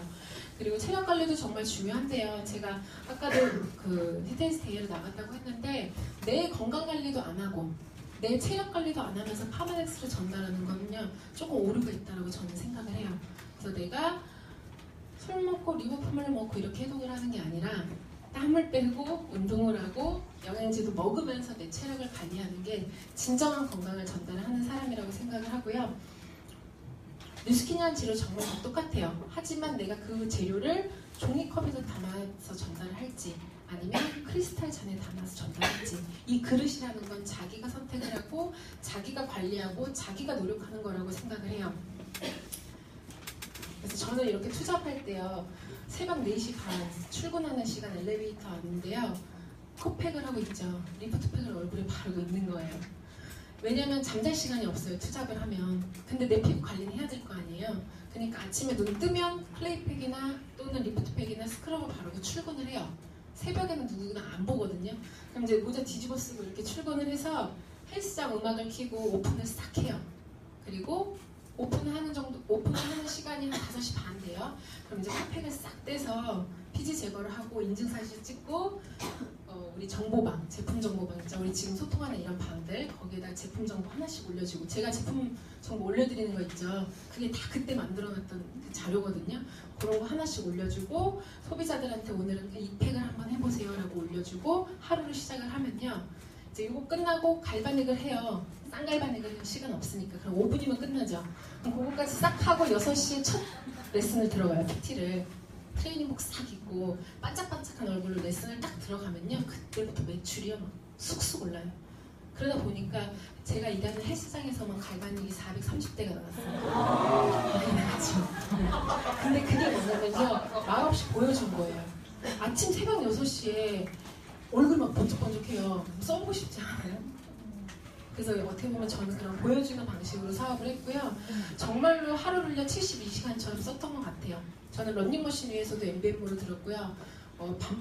그리고 체력 관리도 정말 중요한데요. 제가 아까도 그 히테이스 대회를 나갔다고 했는데 내 건강 관리도 안 하고 내 체력 관리도 안 하면서 파마덱스를 전달하는 거는요 조금 오류가 있다고 저는 생각을 해요. 그래서 내가 술 먹고 리버품을 먹고 이렇게 해독을 하는 게 아니라 땀을 빼고 운동을 하고 영양제도 먹으면서 내 체력을 관리하는 게 진정한 건강을 전달하는 사람이라고 생각을 하고요. 뉴스킨이라는 재료 정말 다 똑같아요. 하지만 내가 그 재료를 종이컵에서 담아서 전달을 할지 아니면 크리스탈 잔에 담아서 전달할지, 이 그릇이라는 건 자기가 선택을 하고 자기가 관리하고 자기가 노력하는 거라고 생각을 해요. 그래서 저는 이렇게 투잡할 때요 새벽 4시 반 출근하는 시간 엘리베이터 왔는데요 코팩을 하고 있죠. 리프트팩을 얼굴에 바르고 있는 거예요. 왜냐면 잠잘 시간이 없어요 투잡을 하면. 근데 내 피부 관리는 해야 될 거 아니에요. 그러니까 아침에 눈 뜨면 플레이팩이나 또는 리프트팩이나 스크럽을 바르고 출근을 해요. 새벽에는 누구나 안 보거든요. 그럼 이제 모자 뒤집어 쓰고 이렇게 출근을 해서 헬스장 음악을 켜고 오픈을 싹 해요. 그리고 오픈을 하는 시간이 한 5시 반 돼요. 그럼 이제 핫팩을 싹 떼서 피지 제거를 하고 인증사진 찍고 우리 정보방, 제품 정보방 있죠. 우리 지금 소통하는 이런 방들 거기에다 제품 정보 하나씩 올려주고, 제가 제품 정보 올려드리는 거 있죠. 그게 다 그때 만들어놨던 그 자료거든요. 그런 거 하나씩 올려주고 소비자들한테 오늘은 이 팩을 한번 해보세요 라고 올려주고 하루를 시작을 하면요 이제 이거 끝나고 갈바닉을 해요. 쌍갈바닉을 해요. 시간 없으니까. 그럼 5분이면 끝나죠. 그럼 그거까지 싹 하고 6시에 첫 레슨을 들어가요. PT를. 트레이닝복 싹 입고 반짝반짝한 얼굴로 레슨을 딱 들어가면요 그때부터 매출이요 막 쑥쑥 올라요. 그러다 보니까 제가 일하는 헬스장에서만 갈바닉이 430대가 나왔어요. 많이 나갔죠. 근데 그게 뭐냐면요 말없이 보여준 거예요. 아침 새벽 6시에 얼굴 막 번쩍번쩍해요. 써보고 싶지 않아요? 그래서 어떻게 보면 저는 그런 보여주는 방식으로 사업을 했고요. 정말로 하루를요 72시간처럼 썼던 것 같아요. 저는 런닝머신 위에서도 MBM으로 들었고요.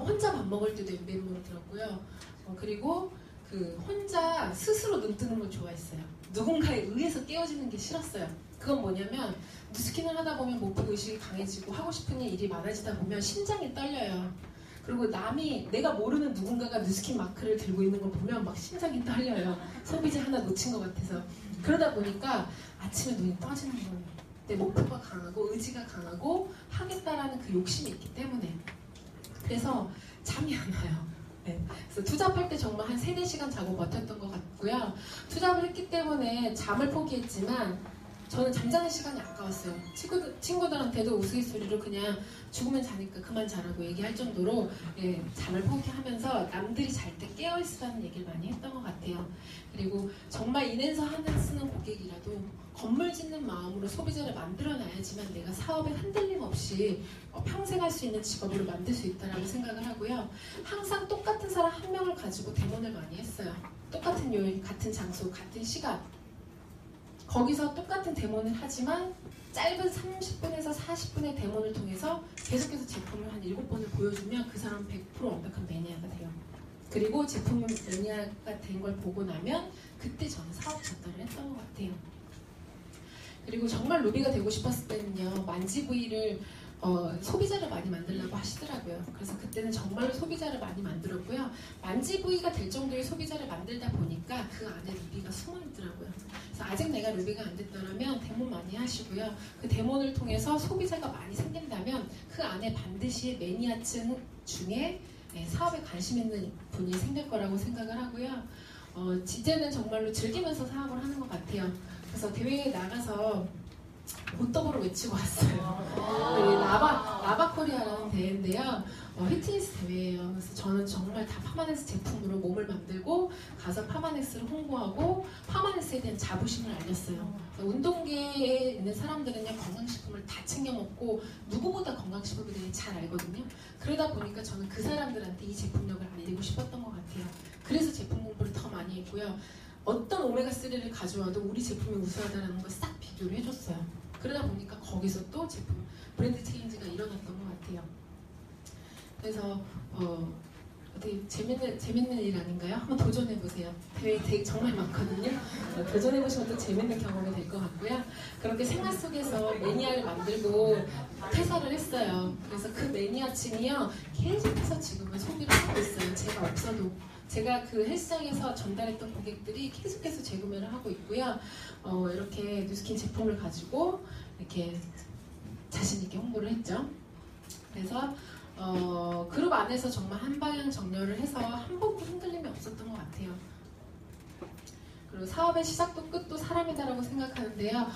혼자 밥 먹을 때도 MBM으로 들었고요. 그리고 그 혼자 스스로 눈 뜨는 걸 좋아했어요. 누군가에 의해서 깨어지는 게 싫었어요. 그건 뭐냐면 뉴스킨을 하다 보면 목표의식이 강해지고 하고 싶은 일이 많아지다 보면 심장이 떨려요. 그리고 내가 모르는 누군가가 뉴스킨 마크를 들고 있는 걸 보면 막 심장이 떨려요. 소비자 하나 놓친 것 같아서. 그러다 보니까 아침에 눈이 떠지는 거예요. 내 목표가 강하고 의지가 강하고 하겠다라는 그 욕심이 있기 때문에. 그래서 잠이 안 와요. 네. 그래서 투잡할 때 정말 한 3-4시간 자고 버텼던 것 같고요. 투잡을 했기 때문에 잠을 포기했지만 저는 잠자는 시간이 아까웠어요. 친구들한테도 우스갯소리로 그냥 죽으면 자니까 그만 자라고 얘기할 정도로 예, 잠을 포기하면서 남들이 잘 때 깨어있으라는 얘기를 많이 했던 것 같아요. 그리고 정말 인해서 하나 쓰는 고객이라도 건물 짓는 마음으로 소비자를 만들어놔야지만 내가 사업에 흔들림 없이 평생 할 수 있는 직업으로 만들 수 있다고 생각을 하고요. 항상 똑같은 사람 한 명을 가지고 대모를 많이 했어요. 똑같은 요일, 같은 장소, 같은 시간. 거기서 똑같은 데모는 하지만 짧은 30분에서 40분의 데모를 통해서 계속해서 제품을 한 7번을 보여주면 그 사람은 100% 완벽한 매니아가 돼요. 그리고 제품은 매니아가 된 걸 보고 나면 그때 저는 사업 전달을 했던 것 같아요. 그리고 정말 루비가 되고 싶었을 때는요, 만지 부위를 소비자를 많이 만들려고 하시더라고요. 그래서 그때는 정말로 소비자를 많이 만들었고요. 만지 부위가 될 정도의 소비자를 만들다 보니까 그 안에 루비가 숨어 있더라고요. 그래서 아직 내가 루비가 안 됐더라면 데모 많이 하시고요. 그 데모를 통해서 소비자가 많이 생긴다면 그 안에 반드시 매니아층 중에 사업에 관심 있는 분이 생길 거라고 생각을 하고요. 이제는 정말로 즐기면서 사업을 하는 것 같아요. 그래서 대회에 나가서 보떡으로 외치고 왔어요. 라바 코리아라는 대회인데요. 피트니스 대회예요. 그래서 저는 정말 다 파마넥스 제품으로 몸을 만들고 가서 파마넥스를 홍보하고 파마넥스에 대한 자부심을 알렸어요. 운동계에 있는 사람들은요, 건강식품을 다 챙겨 먹고 누구보다 건강식품에 대해 잘 알거든요. 그러다 보니까 저는 그 사람들한테 이 제품력을 알리고 싶었던 것 같아요. 그래서 제품 공부를 더 많이 했고요. 어떤 오메가3를 가져와도 우리 제품이 우수하다는 걸 싹 비교를 해줬어요. 그러다 보니까 거기서 또 제품 브랜드 체인지가 일어났던 것 같아요. 그래서 되게 재밌는 일 아닌가요? 한번 도전해보세요. 대회 되게 정말 많거든요. 도전해보시면 또 재밌는 경험이 될 것 같고요. 그렇게 생활 속에서 매니아를 만들고 퇴사를 했어요. 그래서 그 매니아층이요, 계속해서 지금은 소비를 하고 있어요. 제가 없어도. 제가 그 헬스장에서 전달했던 고객들이 계속해서 재구매를 하고 있고요. 이렇게 뉴스킨 제품을 가지고 이렇게 자신있게 홍보를 했죠. 그래서 그룹 안에서 정말 한 방향 정렬을 해서 한 번도 흔들림이 없었던 것 같아요. 그리고 사업의 시작도 끝도 사람이다라고 생각하는데요.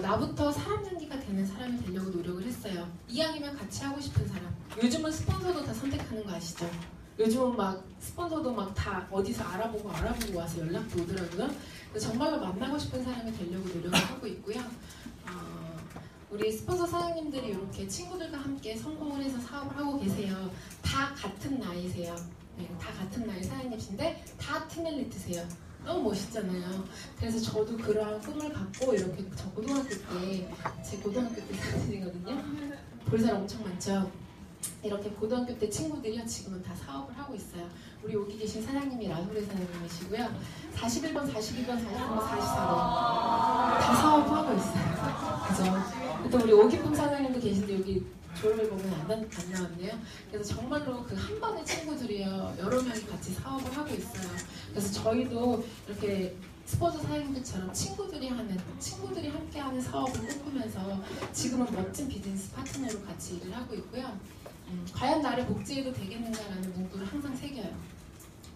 나부터 사람 연기가 되는 사람이 되려고 노력을 했어요. 이왕이면 같이 하고 싶은 사람. 요즘은 스폰서도 다 선택하는 거 아시죠? 요즘은 막 스폰서도 막 다 어디서 알아보고 와서 연락도 오더라고요. 그래서 정말로 만나고 싶은 사람이 되려고 노력을 하고 있고요. 우리 스폰서 사장님들이 이렇게 친구들과 함께 성공을 해서 사업을 하고 계세요. 다 같은 나이세요. 네, 다 같은 나이 사장님이신데 다 팀엘리트세요. 너무 멋있잖아요. 그래서 저도 그러한 꿈을 갖고 이렇게 제 고등학교 때 사진이거든요. 볼 사람 엄청 많죠. 이렇게 고등학교 때 친구들이요, 지금은 다 사업을 하고 있어요. 우리 여기 계신 사장님이 라소레 사장님이시고요. 41번, 42번, 43번, 44번 다 사업을 하고 있어요. 그죠? 또 우리 오기쁨 사장님도 계신데 여기 졸업앨범은 안 나왔네요. 그래서 정말로 그 한 번의 친구들이요, 여러 명이 같이 사업을 하고 있어요. 그래서 저희도 이렇게 스포츠 사장님들처럼 친구들이 함께하는 사업을 꿈꾸면서 지금은 멋진 비즈니스 파트너로 같이 일을 하고 있고요. 과연 나를 복제해도 되겠는가라는 문구를 항상 새겨요.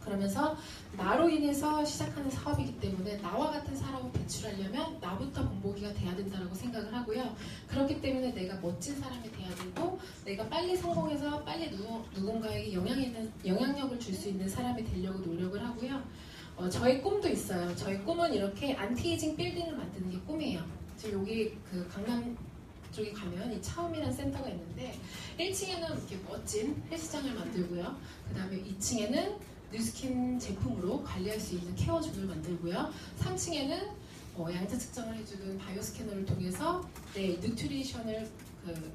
그러면서 나로 인해서 시작하는 사업이기 때문에 나와 같은 사람을 배출하려면 나부터 본보기가 돼야 된다고 생각을 하고요. 그렇기 때문에 내가 멋진 사람이 돼야 되고 내가 빨리 성공해서 빨리 누군가에게 영향력을 줄 수 있는 사람이 되려고 노력을 하고요. 저의 꿈도 있어요. 저의 꿈은 이렇게 안티에이징 빌딩을 만드는 게 꿈이에요. 지금 여기 그 강남 쪽에 가면 이 차움이라는 센터가 있는데 1층에는 이렇게 멋진 헬스장을 만들고요. 그 다음에 2층에는 뉴스킨 제품으로 관리할 수 있는 케어존을 만들고요. 3층에는 양자 측정을 해주는 바이오 스캐너를 통해서 뉴트리션을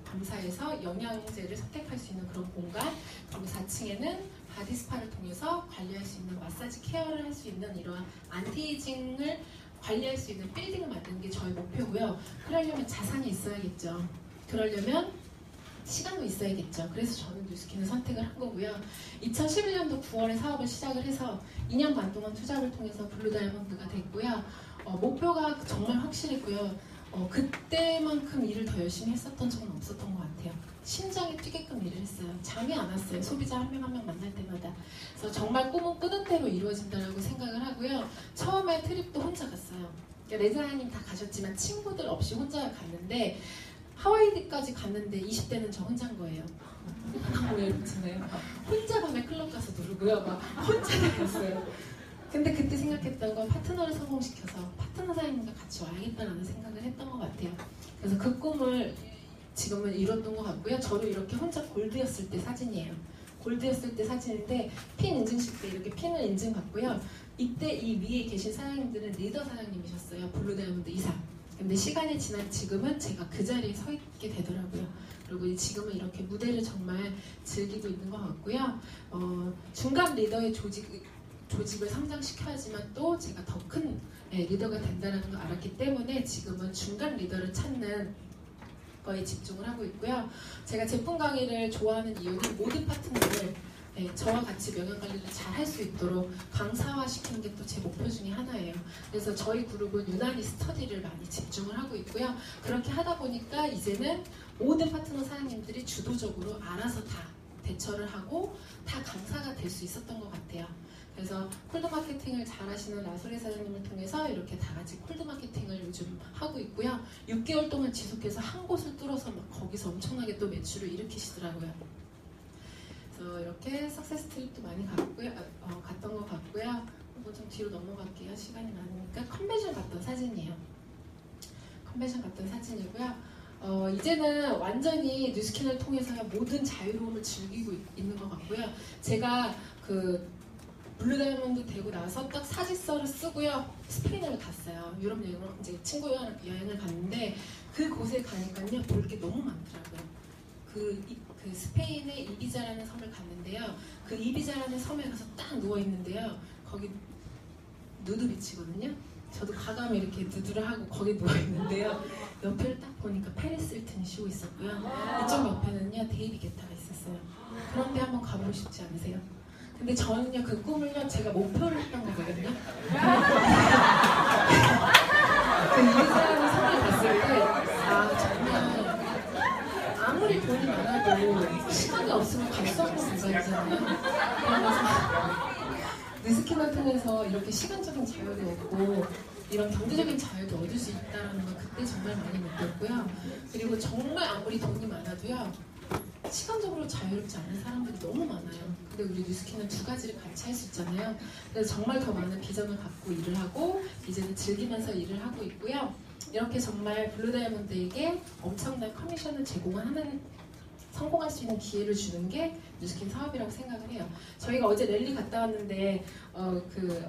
검사해서 영양제를 선택할 수 있는 그런 공간, 그리고 4층에는 바디 스파를 통해서 관리할 수 있는 마사지 케어를 할 수 있는 이러한 안티에이징을 관리할 수 있는 빌딩을 만드는 게 저의 목표고요. 그러려면 자산이 있어야겠죠. 그러려면 시간도 있어야겠죠. 그래서 저는 뉴스킨을 선택을 한 거고요. 2011년도 9월에 사업을 시작을 해서 2년 반 동안 투자를 통해서 블루 다이아몬드가 됐고요. 목표가 정말 확실했고요. 그때만큼 일을 더 열심히 했었던 적은 없었던 것 같아요. 심장이 뛰게끔 일을 했어요. 잠이 안 왔어요. 소비자 한 명 한 명 만날 때마다. 그래서 정말 꿈은 꾸는 대로 이루어진다고 생각을 하고요. 처음에 트립도 혼자 갔어요. 그러니까 네 사장님 다 가셨지만 친구들 없이 혼자 갔는데 하와이까지 갔는데 20대는 저 혼자인 거예요. 왜 이렇잖아요. 혼자 밤에 클럽 가서 누르고요. 막 혼자 다녔어요. 근데 그때 생각했던 건 파트너를 성공시켜서 파트너 사장님과 같이 와야겠다라는 생각을 했던 것 같아요. 그래서 그 꿈을 지금은 이뤘던 것 같고요. 저도 이렇게 혼자 골드였을 때 사진이에요. 골드였을 때 사진인데 핀 인증식 때 이렇게 핀을 인증받고요. 이때 이 위에 계신 사장님들은 리더 사장님이셨어요. 블루다이아몬드 이사. 근데 시간이 지난 지금은 제가 그 자리에 서 있게 되더라고요. 그리고 지금은 이렇게 무대를 정말 즐기고 있는 것 같고요. 중간 리더의 조직을 성장시켜야지만 또 제가 더 큰 리더가 된다는 걸 알았기 때문에 지금은 중간 리더를 찾는 거에 집중을 하고 있고요. 제가 제품 강의를 좋아하는 이유는 모든 파트너를 저와 같이 명예관리를 잘 할 수 있도록 강사화시키는 게 또 제 목표 중에 하나예요. 그래서 저희 그룹은 유난히 스터디를 많이 집중을 하고 있고요. 그렇게 하다 보니까 이제는 모든 파트너 사장님들이 주도적으로 알아서 다 대처를 하고 다 강사가 될 수 있었던 것 같아요. 그래서 콜드 마케팅을 잘 하시는 라소리 사장님을 통해서 이렇게 다 같이 콜드 마케팅을 요즘 하고 있고요. 6개월 동안 지속해서 한 곳을 뚫어서 막 거기서 엄청나게 또 매출을 일으키시더라고요. 그래서 이렇게 석세스 트립도 많이 갔던 것 같고요. 한번 좀 뒤로 넘어갈게요. 시간이 많으니까. 컨벤션 갔던 사진이에요. 컨벤션 갔던 사진이고요. 이제는 완전히 뉴스킨을 통해서 모든 자유로움을 즐기고 있는 것 같고요. 제가 그 블루다이아몬드 되고 나서 딱 사직서를 쓰고요. 스페인으로 갔어요. 유럽 여행을 이제 친구 여행을 갔는데 그곳에 가니까요 볼 게 너무 많더라고요. 그 스페인의 이비자라는 섬을 갔는데요. 그 이비자라는 섬에 가서 딱 누워 있는데요. 거기 누드 비치거든요. 저도 가감이 이렇게 누드를 하고 거기 누워 있는데요. 옆에를 딱 보니까 페리스 힐튼이 쉬고 있었고요. 이쪽 옆에는요 데이비 게타가 있었어요. 그런데 한번 가보고 싶지 않으세요? 근데 저는요 그 꿈을요 제가 목표를 했던 거거든요. 그 이비자라는 섬에 갔을 때 정말 아무리 돈이 많아도 시간이 없으면 갈 수 없는 공간이잖아요. 그러면서 뉴스킨을 통해서 이렇게 시간적인 자유도 얻고 이런 경제적인 자유도 얻을 수 있다는 걸 그때 정말 많이 느꼈고요. 그리고 정말 아무리 돈이 많아도요 시간적으로 자유롭지 않은 사람들이 너무 많아요. 근데 우리 뉴스킨은 두 가지를 같이 할 수 있잖아요. 그래서 정말 더 많은 비전을 갖고 일을 하고 이제는 즐기면서 일을 하고 있고요. 이렇게 정말 블루다이아몬드에게 엄청난 커미션을 제공하는 성공할 수 있는 기회를 주는 게 뉴스킨 사업이라고 생각을 해요. 저희가 어제 랠리 갔다 왔는데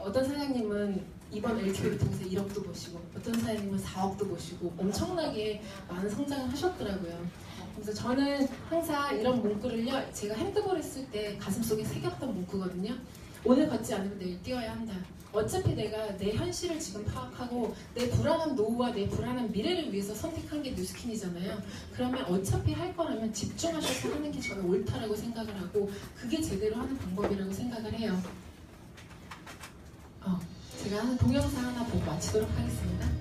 어떤 사장님은 이번 LQ를 통해서 1억도 보시고 어떤 사장님은 4억도 보시고 엄청나게 많은 성장을 하셨더라고요. 그래서 저는 항상 이런 문구를요 제가 핸드볼 했을 때 가슴속에 새겼던 문구거든요. 오늘 걷지 않으면 내일 뛰어야 한다. 어차피 내가 내 현실을 지금 파악하고 내 불안한 노후와 내 불안한 미래를 위해서 선택한 게 뉴스킨이잖아요. 그러면 어차피 할 거라면 집중하셔서 하는 게 저는 옳다라고 생각을 하고 그게 제대로 하는 방법이라고 생각을 해요. 제가 동영상 하나 보고 마치도록 하겠습니다.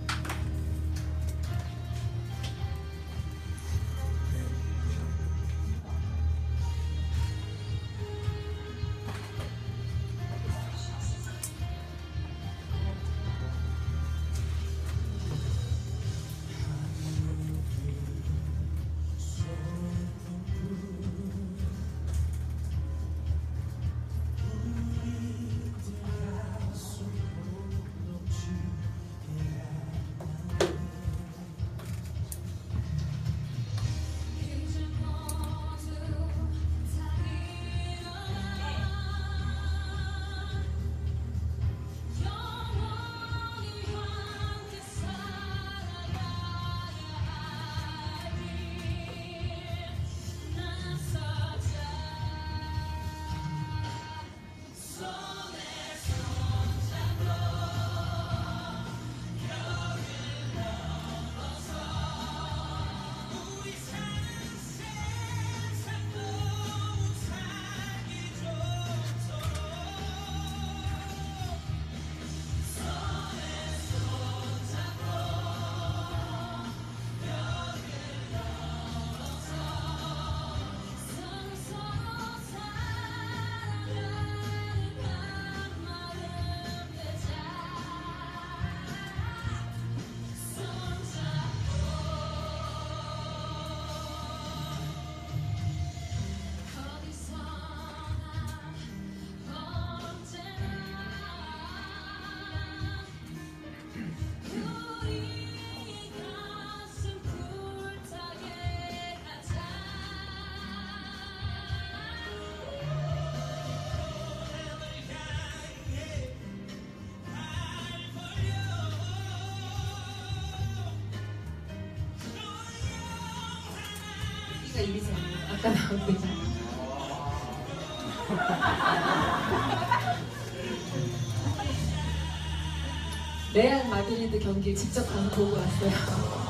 이기세요. 아까 나온 데잖아. 레알 마드리드 경기 직접 가서 보고 왔어요.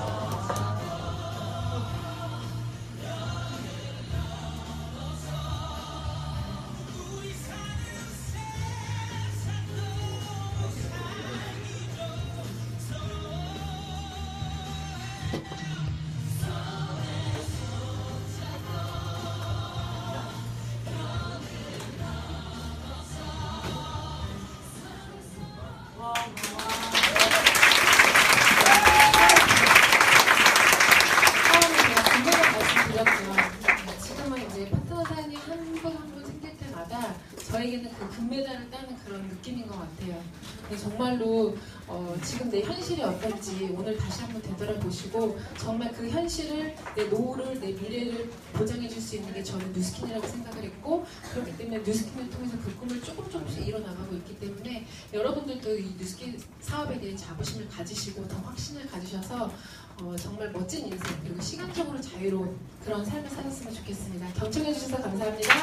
저에게는 그 금메달을 따는 그런 느낌인 것 같아요. 정말로 지금 내 현실이 어떤지 오늘 다시 한번 되돌아보시고 정말 그 현실을, 내 노후를, 내 미래를 보장해 줄 수 있는 게 저는 뉴스킨이라고 생각을 했고, 그렇기 때문에 뉴스킨을 통해서 그 꿈을 조금씩 이뤄나가고 있기 때문에 여러분들도 이 뉴스킨 사업에 대한 자부심을 가지시고 더 확신을 가지셔서 정말 멋진 인생, 그리고 시간적으로 자유로운 그런 삶을 사셨으면 좋겠습니다. 경청해 주셔서 감사합니다.